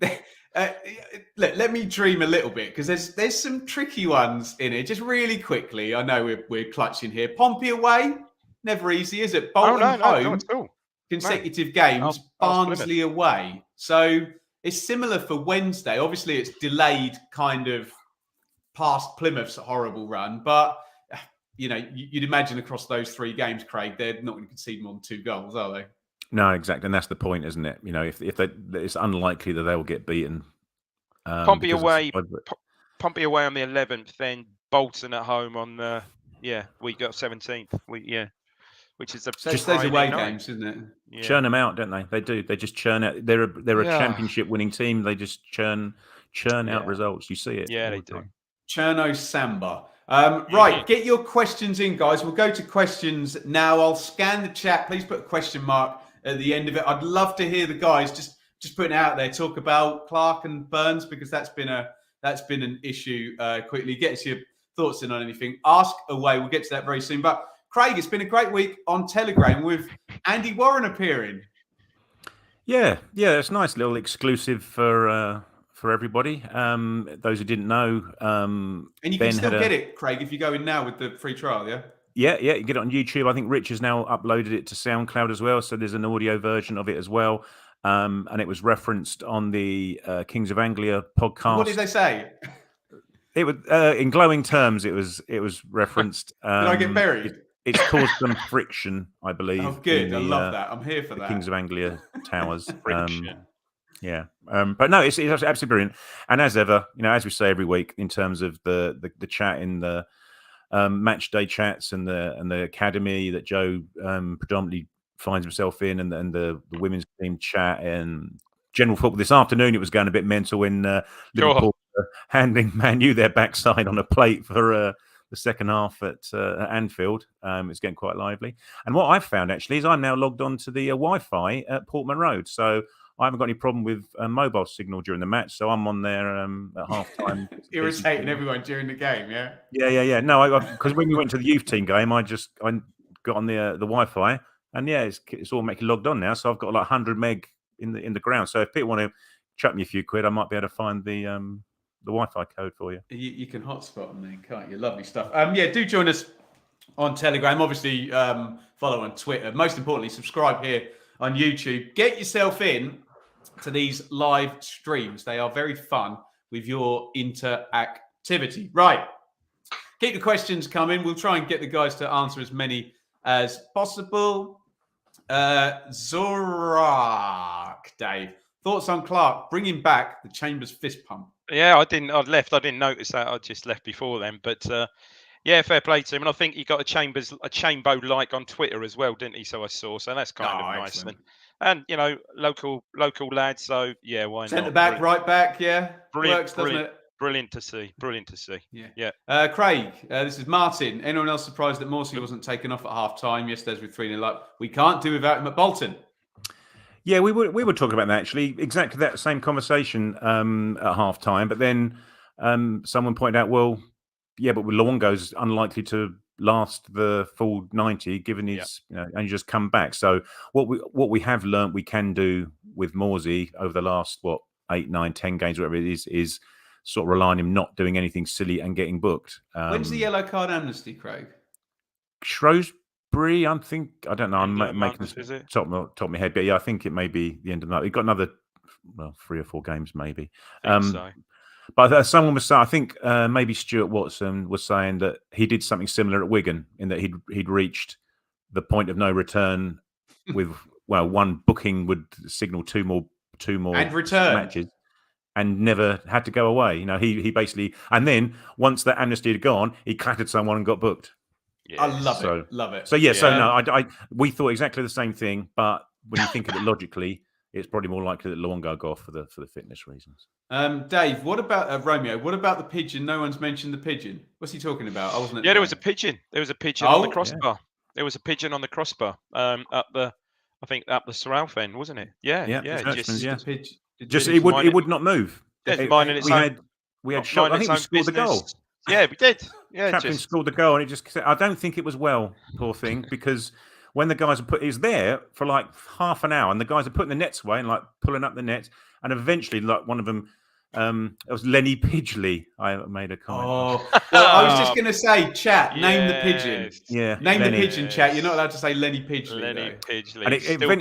let me dream a little bit because there's some tricky ones in it. Just really quickly, I know we're clutching here. Pompey away, never easy, is it? Bolton home, consecutive games. Barnsley away, so it's similar for Wednesday. Obviously, it's delayed kind of past Plymouth's horrible run, but you'd imagine across those 3 games, Craig, they're not going to concede more than 2 goals, are they? No, exactly, and that's the point, isn't it? If it's unlikely that they will get beaten. Pompey away on the 11th, then Bolton at home on the week of 17th. Which is just those away games, isn't it? Yeah. Churn them out, don't they? They do. They just churn out. They're a championship winning team. They just churn out results. You see it. Yeah, they do. Cherno Samba. Right, get your questions in, guys. We'll go to questions now. I'll scan the chat. Please put a question mark at the end of it. I'd love to hear the guys just putting it out there. Talk about Clark and Burns, because that's been an issue. Quickly, get us your thoughts in on anything. Ask away. We'll get to that very soon. But Craig, it's been a great week on Telegram with Andy Warren appearing. Yeah, it's a nice little exclusive for everybody. Those who didn't know, and you can still get it, Craig, if you go in now with the free trial. Yeah, you get it on YouTube. I think Rich has now uploaded it to SoundCloud as well, so there's an audio version of it as well. And it was referenced on the Kings of Anglia podcast. What did they say? It was in glowing terms. It was referenced. Did I get buried? It's caused some friction, I believe. Oh, good. I love that. I'm here for that. Kings of Anglia towers. Friction. But no, it's absolutely brilliant. And as ever, as we say every week, in terms of the chat in the match day chats and the academy that Joe predominantly finds himself in, and the women's team chat and general football this afternoon, it was going a bit mental when Liverpool handing Man U their backside on a plate for the second half at Anfield. It's getting quite lively. And what I've found actually is I'm now logged on to the Wi-Fi at Portman Road, so I haven't got any problem with mobile signal during the match. So I'm on there at half time. Irritating everyone during the game, yeah? Yeah. No, because when we went to the youth team game, I got on the Wi-Fi, and it's automatically logged on now. So I've got like 100 meg in the ground. So if people want to chuck me a few quid, I might be able to find the Wi-Fi code for you. You can hotspot them then, can't you? Lovely stuff. Do join us on Telegram. Obviously, follow on Twitter. Most importantly, subscribe here on YouTube. Get yourself in to these live streams. They are very fun with your interactivity. Right. Keep the questions coming. We'll try and get the guys to answer as many as possible. Zorak, Dave. Thoughts on Clark bringing back the Chambers fist pump? Yeah, I'd left. I didn't notice that. I just left before then. But fair play to him. And I think he got a Chambo like on Twitter as well, didn't he? So I saw. So that's kind of nice. Excellent. And local lad. So yeah, why not? Centre back, right back, yeah. Brilliant, Works, doesn't it? Brilliant to see. Yeah. Craig, this is Martin. Anyone else surprised that Morsey wasn't taken off at half time? Yesterday's with 3-0 up. We can't do without him at Bolton. Yeah, we were talking about that actually. Exactly that same conversation at half time. But then someone pointed out, well, yeah, but Luongo's unlikely to last the full 90, given he's only just come back. So what we have learnt we can do with Morsey over the last 8, 9, 10 games, whatever it is sort of rely on him not doing anything silly and getting booked. When's the yellow card amnesty, Craig? Shrewsbury, I don't know. I'm making this top of my head, but yeah, I think it may be the end of the month. He's got another 3 or 4 games, maybe. So. But someone was saying, I think maybe Stuart Watson was saying that he did something similar at Wigan, in that he'd reached the point of no return with one booking would signal two more and return matches, and never had to go away. He basically, and then once that amnesty had gone, he clattered someone and got booked. Yeah, I love it. So no, we thought exactly the same thing, but when you think of it logically, it's probably more likely that Luongo go off for the fitness reasons. Dave, what about Romeo? What about the pigeon? No one's mentioned the pigeon. What's he talking about? I wasn't. There was a pigeon. There was a pigeon on the crossbar. Yeah. There was a pigeon on the crossbar up the Sorrel end, wasn't it? Yeah. It would not move. We had shot. I think we scored the goal. Yeah, we did. Yeah, Chaplin scored the goal, and it just. I don't think it was well, poor thing, because when the guys are he's there for like half an hour, and the guys are putting the nets away and like pulling up the nets, and eventually, like one of them It was Lenny Pidgley. I made a comment. Oh, well, I was just going to say, chat, name the pigeon. Yes. Yeah, Name Lenny. the pigeon, chat. You're not allowed to say Lenny Pidgley. Lenny though. Pidgley. And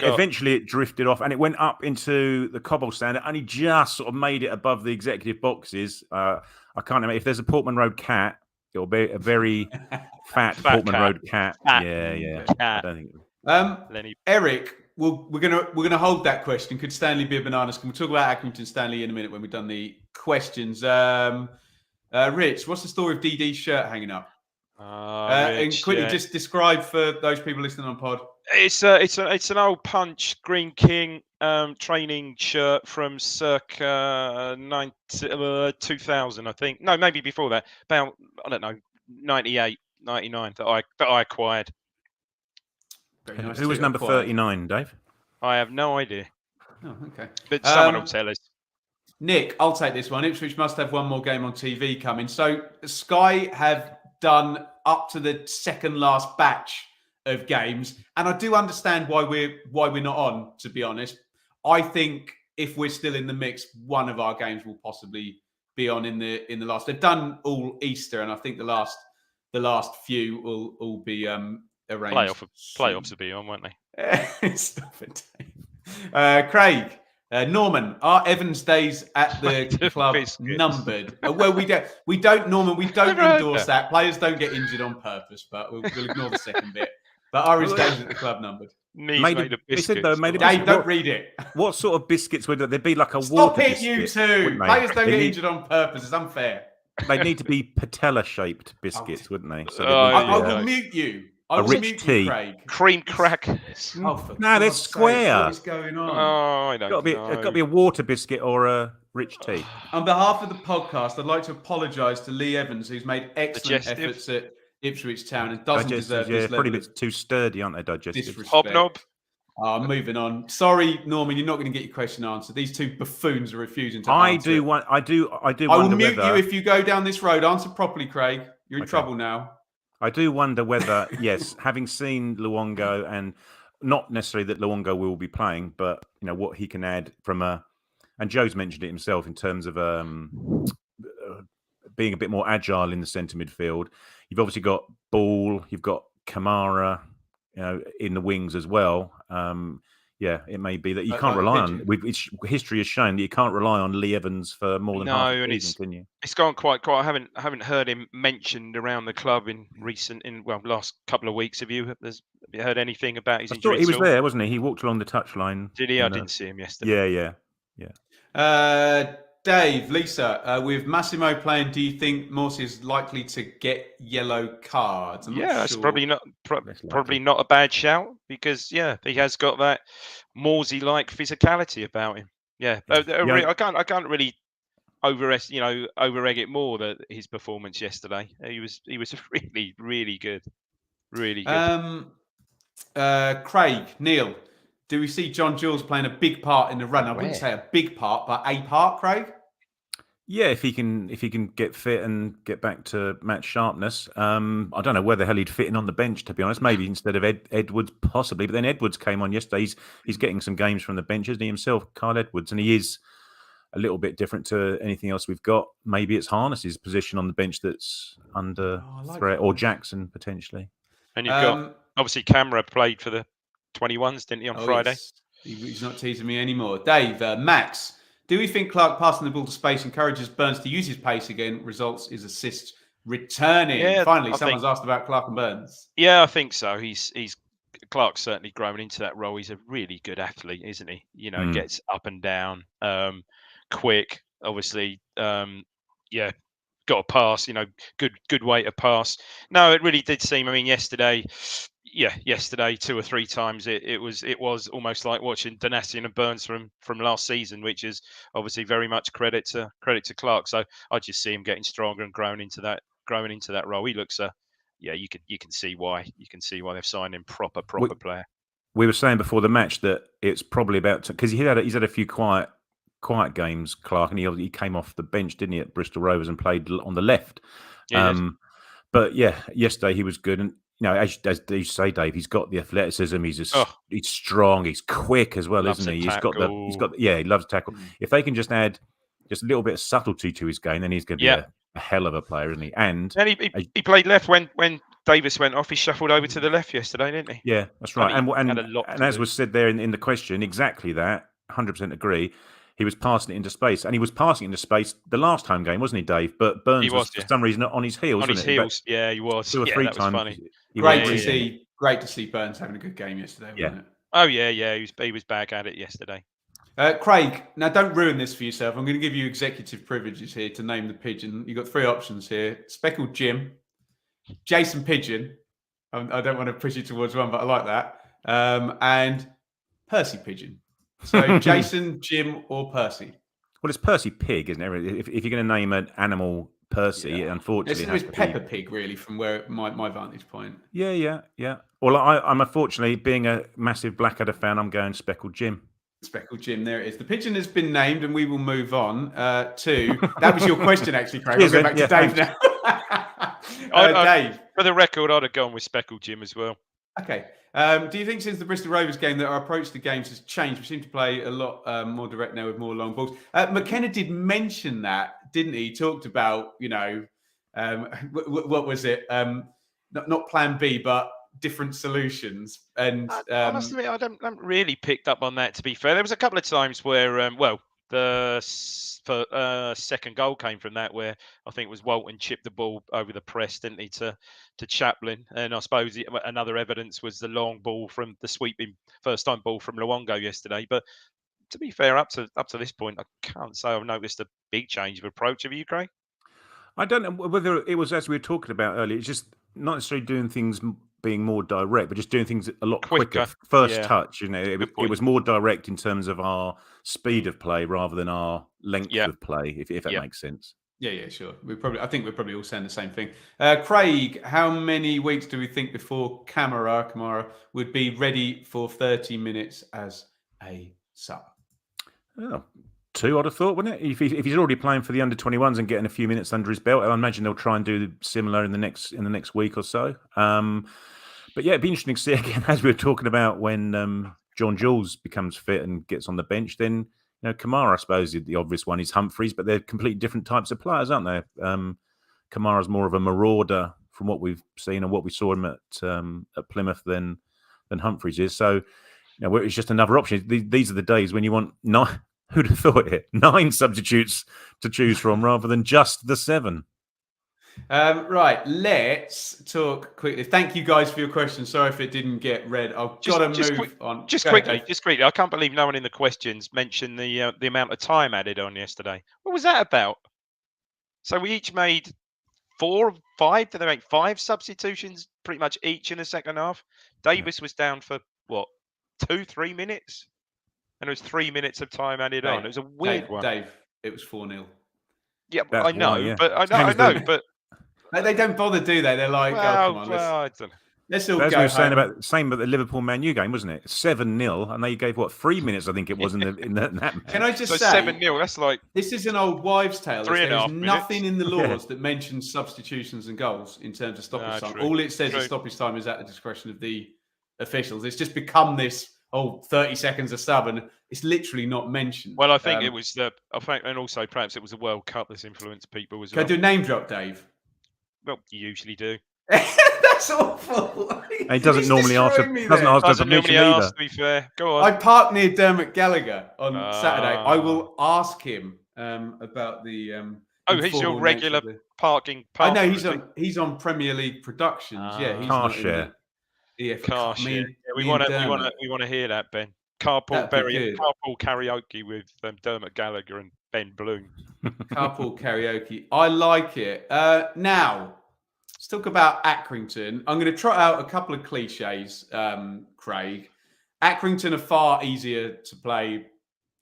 eventually it drifted off and it went up into the cobble stand. It only just sort of made it above the executive boxes. I can't remember. If there's a Portman Road cat, it'll be a very fat Portman cat. Road cat. Fat Yeah. cat. I don't think. Lenny. Eric, we're gonna hold that question. Could Stanley be a banana skin? We'll talk about Accrington Stanley in a minute when we've done the questions. Rich, what's the story of DD's shirt hanging up? And quickly, just describe for those people listening on pod. It's an old Punch Green King training shirt from circa 2000, I think. No, maybe before that. About, I don't know, 98, 99 that I acquired. Very nice Who was number 39, Dave? I have no idea. Oh, okay. But someone will tell us. Nick, I'll take this one. Ipswich must have one more game on TV coming. So Sky have done up to the second last batch of games, and I do understand why we're not on. To be honest, I think if we're still in the mix, one of our games will possibly be on in the last. They've done all Easter, and I think the last few will all be arranged. Playoffs will be on, won't they? Stop it, Dave. Craig. Norman, are Evans' days at the club numbered? Well, we don't, Norman. We don't endorse that. Players don't get injured on purpose, but we'll ignore the second bit. But are his days at the club numbered? Made a biscuit. Dave, don't read it. What sort of biscuits would there be? Like a Stop water it, biscuit, you two. Players don't get injured on purpose. It's unfair. They need to be patella-shaped biscuits, wouldn't they? So I will mute you. I will rich mute tea. you, Craig. Cream crackers. Oh, no, they're square. What is going on? Oh, I don't know. It's got to be a water biscuit or a rich tea. On behalf of the podcast, I'd like to apologise to Lee Evans, who's made excellent efforts at Ipswich Town and doesn't deserve this level. Probably a bit too sturdy, aren't they? Digestive. Hobnob. Moving on. Sorry, Norman, you're not going to get your question answered. These two buffoons are refusing to I answer. I will mute you if you go down this road. Answer properly, Craig. You're in trouble now. I do wonder whether, yes, having seen Luongo, and not necessarily that Luongo will be playing, but what he can add from and Joe's mentioned it himself in terms of being a bit more agile in the centre midfield. You've obviously got Ball, you've got Kamara, in the wings as well. It may be that you can't rely on. History has shown that you can't rely on Lee Evans for more than half a season, can you? It's gone quite. I haven't heard him mentioned around the club in last couple of weeks. Have you heard anything about his injury? He was there, wasn't he? He walked along the touchline. Did he? I didn't see him yesterday. Yeah. Dave, Lisa, with Massimo playing, do you think Morsi is likely to get yellow cards? It's probably not a bad shout because he has got that Morsey-like physicality about him. I can't really over-egg it more that his performance yesterday. He was really, really good, really good. Craig, Neil. Do we see John Jules playing a big part in the run? I wouldn't say a big part, but a part, Craig? Yeah, if he can get fit and get back to match sharpness. I don't know where the hell he'd fit in on the bench, to be honest. Maybe instead of Edwards, possibly. But then Edwards came on yesterday. He's getting some games from the bench, isn't he himself, Kyle Edwards? And he is a little bit different to anything else we've got. Maybe it's Harness's position on the bench that's under threat, or Jackson, potentially. And you've got, obviously, Camera played for the 21s, didn't he, on Friday? He's not teasing me anymore. Dave, Max, do we think Clark passing the ball to space encourages Burns to use his pace again, results his assists returning? Finally, someone's asked about Clark and Burns. Yeah, I think so. Clark's certainly grown into that role. He's a really good athlete, isn't he? Gets up and down, quick, obviously. Got a pass, good way to pass. No, it really did seem, yesterday 2 or 3 times it was almost like watching Donatian and Burns from last season, which is obviously very much credit to Clark. So I just see him getting stronger and growing into that role. He looks you can see why they've signed him proper player. We were saying before the match that it's probably about because he's had a few quiet games, Clark, and he came off the bench, didn't he, at Bristol Rovers and played on the left. But yesterday he was good, and as you say, Dave, he's got the athleticism. He's strong. He's quick as well, isn't he? He loves to tackle. If they can just add just a little bit of subtlety to his game, then he's going to be a hell of a player, isn't he? And he played left when Davis went off. He shuffled over to the left yesterday, didn't he? Yeah, that's right. And as was said there in the question, exactly that. 100% agree. He was passing it into space, and he was passing it into space the last home game, wasn't he, Dave? But Burns was for some reason on his heels. On his heels, yeah, he was. 2 or 3 that times. was funny. Great to see Burns having a good game yesterday, wasn't it? Oh yeah, he was back at it yesterday. Craig, now don't ruin this for yourself. I'm going to give you executive privileges here to name the pigeon. You've got 3 options here: Speckled Jim, Jason Pigeon. I don't want to push you towards one, but I like that. And Percy Pigeon. So Jason, Jim, or Percy? Well, it's Percy Pig, isn't it? If you're going to name an animal Percy, unfortunately, it's Peppa Pig, really, from where my vantage point. Yeah. Well, I'm unfortunately, being a massive Blackadder fan, I'm going Speckled Jim. Speckled Jim, there it is. The pigeon has been named, and we will move on to. That was your question, actually, Craig. I'll go back to Dave now. Dave. For the record, I'd have gone with Speckled Jim as well. Okay. Do you think since the Bristol Rovers game that our approach to games has changed? We seem to play a lot more direct now with more long balls. McKenna did mention that, didn't he? He talked about, what was it? Not Plan B, but different solutions. And I must admit, I haven't really picked up on that. To be fair, there was a couple of times where, the second goal came from that, where I think it was Walton chipped the ball over the press, didn't he, to Chaplin? And I suppose another evidence was the long ball from the sweeping first time ball from Luongo yesterday. But to be fair, up to this point, I can't say I've noticed a big change of approach. Have you, Craig? I don't know whether it was, as we were talking about earlier, it's just not necessarily doing things being more direct, but just doing things a lot quicker. First touch, it was more direct in terms of our speed of play rather than our length of play, if that makes sense. Yeah, sure. I think we're probably all saying the same thing. Craig, how many weeks do we think before Kamara would be ready for 30 minutes as a sub? Oh, 2, I'd have thought, wouldn't it? If he's already playing for the under-21s and getting a few minutes under his belt, I imagine they'll try and do similar in the next week or so. But yeah, it'd be interesting to see again, as we were talking about, when John Jules becomes fit and gets on the bench. Then Kamara, I suppose, the obvious one is Humphreys, but they're completely different types of players, aren't they? Kamara's more of a marauder from what we've seen and what we saw him at Plymouth than Humphreys is. So it's just another option. These are the days when you want 9. Who'd have thought it? 9 substitutes to choose from rather than just the 7. Right, let's talk quickly. Thank you guys for your questions. Sorry if it didn't get read. I've got to move on. Just quickly. I can't believe no one in the questions mentioned the amount of time added on yesterday. What was that about? So we each made 4 or 5. Did they make 5 substitutions pretty much each in the second half? Davis was down for what, 2-3 minutes? And it was 3 minutes of time added on. It was a weird one. Dave, it was 4-0. Yeah, I know, but I know, but they don't bother, do they? They're like, oh, come on, I don't know. Let's all As go we were saying home. about the Liverpool Man U game, wasn't it? 7-0, and they gave 3 minutes, I think it was in that match. Can I just so say 7-0? That's like this is an old wives' tale. There's nothing in the laws Yeah. that mentions substitutions and goals in terms of stoppage time. True. All it says is stoppage time is at the discretion of the officials. It's just become this 30 seconds a sub, and it's literally not mentioned. Well, I think it was and also perhaps it was the World Cup that's influenced people as well. Can I do a name drop, Dave? Well, you usually do. That's awful. He doesn't normally ask for permission either. To be fair, go on. I parked near Dermot Gallagher on Saturday. I will ask him about the. He's your regular parking. I know he's on Premier League Productions. Yeah, he's car share. Car share. Yeah, we want to hear that, Ben. Carpool karaoke with Dermot Gallagher and Ben Bloom. Carpool karaoke. I like it. Now, let's talk about Accrington. I'm going to trot out a couple of cliches, Craig. Accrington are far easier to play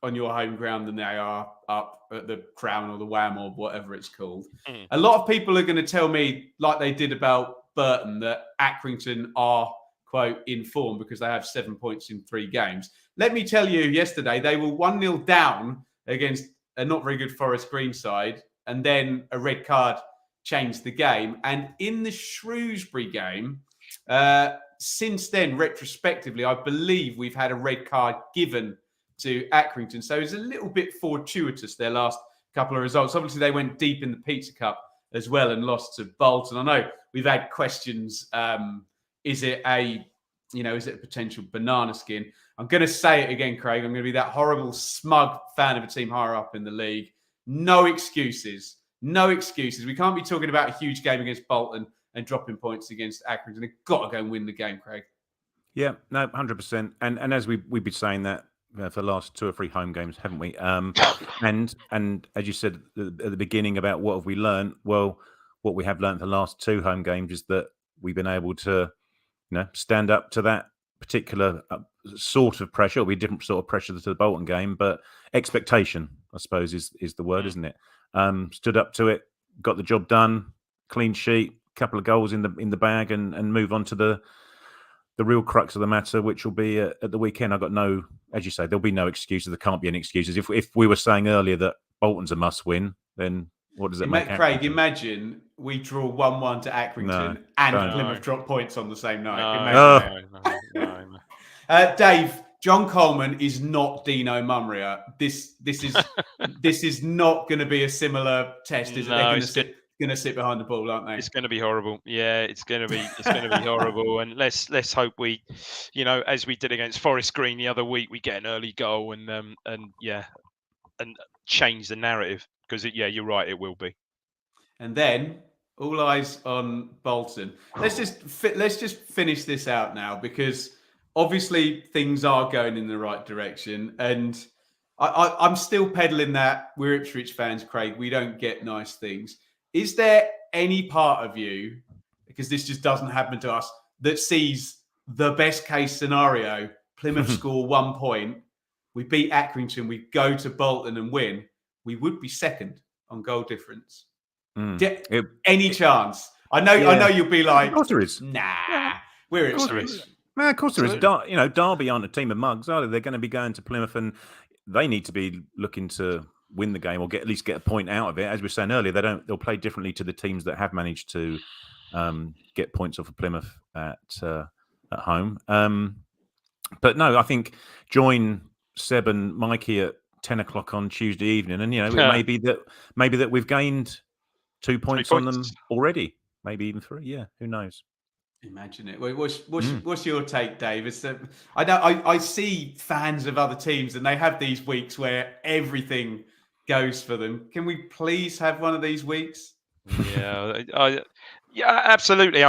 on your home ground than they are up at the Crown or the Wham or whatever it's called. A lot of people are going to tell me, like they did about Burton, that Accrington are, quote, in form because they have 7 points in 3 games. Let me tell you, yesterday they were 1-0 down against a not very good Forest Green side, and then a red card changed the game. And in the Shrewsbury game, since then, retrospectively, I believe we've had a red card given to Accrington. So it's a little bit fortuitous, their last couple of results. Obviously, they went deep in the Pizza Cup as well and lost to Bolton. I know we've had questions. Is it a potential banana skin? I'm going to say it again, Craig. I'm going to be that horrible, smug fan of a team higher up in the league. No excuses. No excuses. We can't be talking about a huge game against Bolton and dropping points against Accrington. They've got to go and win the game, Craig. Yeah, no, 100%. And as we've been saying that for the last 2 or 3 home games, haven't we? And as you said at the beginning about what have we learned? Well, what we have learned the last 2 home games is that we've been able to, stand up to that particular sort of pressure. It'll be a different sort of pressure to the Bolton game, but expectation, I suppose, is the word, isn't it? Stood up to it, got the job done, clean sheet, couple of goals in the bag, and move on to the real crux of the matter, which will be at the weekend. I've got no, as you say, there'll be no excuses. There can't be any excuses. If we were saying earlier that Bolton's a must-win, then what does it make? Craig, imagine we draw 1-1 to Accrington and Plymouth drop points on the same night. No. Dave, John Coleman is not Dino Mumria. This is not going to be a similar test, is it? They're going to sit behind the ball, aren't they? It's going to be horrible. Yeah, it's going to be horrible. And let's hope we, as we did against Forest Green the other week, we get an early goal and change the narrative, because you're right, it will be. And then all eyes on Bolton. Let's just finish this out now, because obviously things are going in the right direction, and I'm still peddling that we're Ipswich fans, Craig. We don't get nice things. Is there any part of you, because this just doesn't happen to us, that sees the best case scenario? Plymouth score 1 point, we beat Accrington, we go to Bolton and win, we would be second on goal difference. Any chance? I know you'll be like, of course there is. Nah, we're Ipswich. No, of course there is. Derby aren't a team of mugs, are they? They're going to be going to Plymouth, and they need to be looking to win the game or at least get a point out of it. As we were saying earlier, they'll play differently to the teams that have managed to get points off of Plymouth at home. But no, I think join Seb and Mikey at 10 o'clock on Tuesday evening, and it may be that we've gained 2 points on them already, maybe even 3. Yeah, who knows? Imagine it. What's your take, Dave? I see fans of other teams, and they have these weeks where everything goes for them. Can we please have one of these weeks? Yeah, absolutely.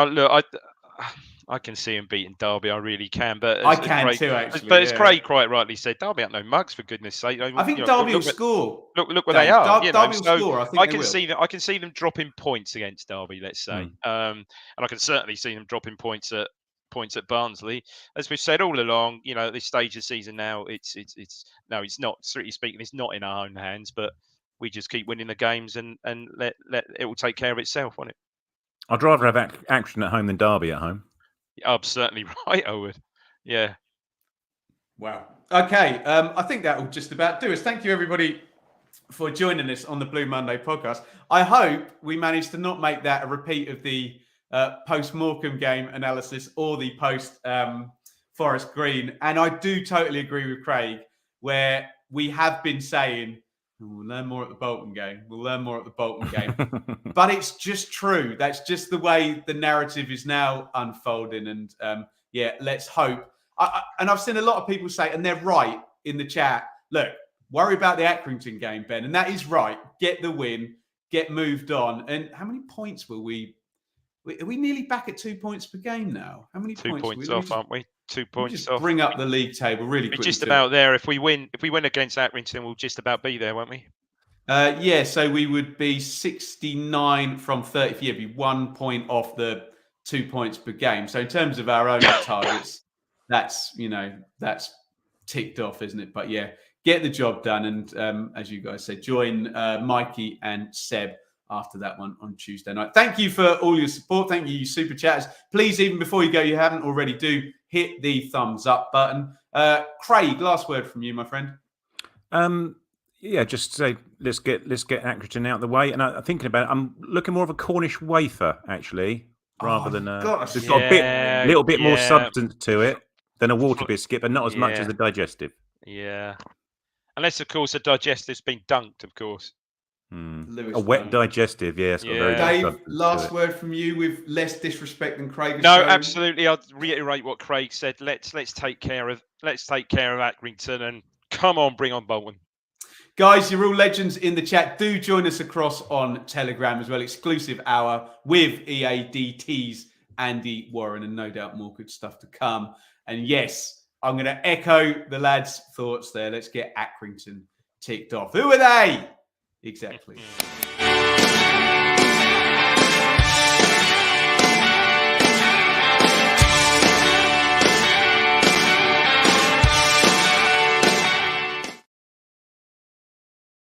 I can see him beating Derby. I really can. But I can too, actually. But as Craig quite rightly said, Derby aren't no mugs, for goodness' sake. I think Derby will score. Look where they are. Derby will score. I can see them. I can see them dropping points against Derby. Let's say, and I can certainly see them dropping points at Barnsley. As we've said all along, at this stage of the season now, it's not, strictly speaking, it's not in our own hands. But we just keep winning the games, and let it will take care of itself, won't it? I'd rather have Accrington at home than Derby at home. I'm certainly right, I would. Yeah. Wow. Okay. I think that will just about do us. Thank you, everybody, for joining us on the Blue Monday podcast. I hope we managed to not make that a repeat of the post-Morecambe game analysis or the post-Forest Green. And I do totally agree with Craig, where we have been saying, we'll learn more at the Bolton game. We'll learn more at the Bolton game. But it's just true. That's just the way the narrative is now unfolding. And let's hope. And I've seen a lot of people say, and they're right in the chat, look, worry about the Accrington game, Ben. And that is right. Get the win. Get moved on. And how many points will we? Are we nearly back at 2 points per game now? How many points? 2 points off, aren't we? 2 points off. Bring up the league table really quickly. We're just about there. If we win against Accrington, we'll just about be there, won't we? So we would be 69 from 30. Yeah, be 1 point off the 2 points per game. So in terms of our own targets, that's ticked off, isn't it? But yeah, get the job done. And as you guys said, join Mikey and Seb after that one on Tuesday night. Thank you for all your support. Thank you, super chatters. Please, even before you go, you haven't already, do hit the thumbs up button. Craig, last word from you, my friend. Just say let's get Accrington out of the way. And I'm thinking about it, I'm looking more of a Cornish wafer actually, rather than it's got a little bit more substance to it than a water biscuit, but not as much as a digestive. Yeah, unless of course a digestive's been dunked, of course. Lewis A wet Dunk. digestive, yeah. It's got very good Dave, substance to last it. word from you with less disrespect than Craig has No, shown. absolutely. I'll reiterate what Craig said. Let's take care of Accrington, and come on, bring on Bolton. Guys, you're all legends in the chat. Do join us across on Telegram as well. Exclusive hour with EADT's Andy Warren, and no doubt more good stuff to come. And yes, I'm going to echo the lads' thoughts there. Let's get Accrington ticked off. Who are they? Exactly.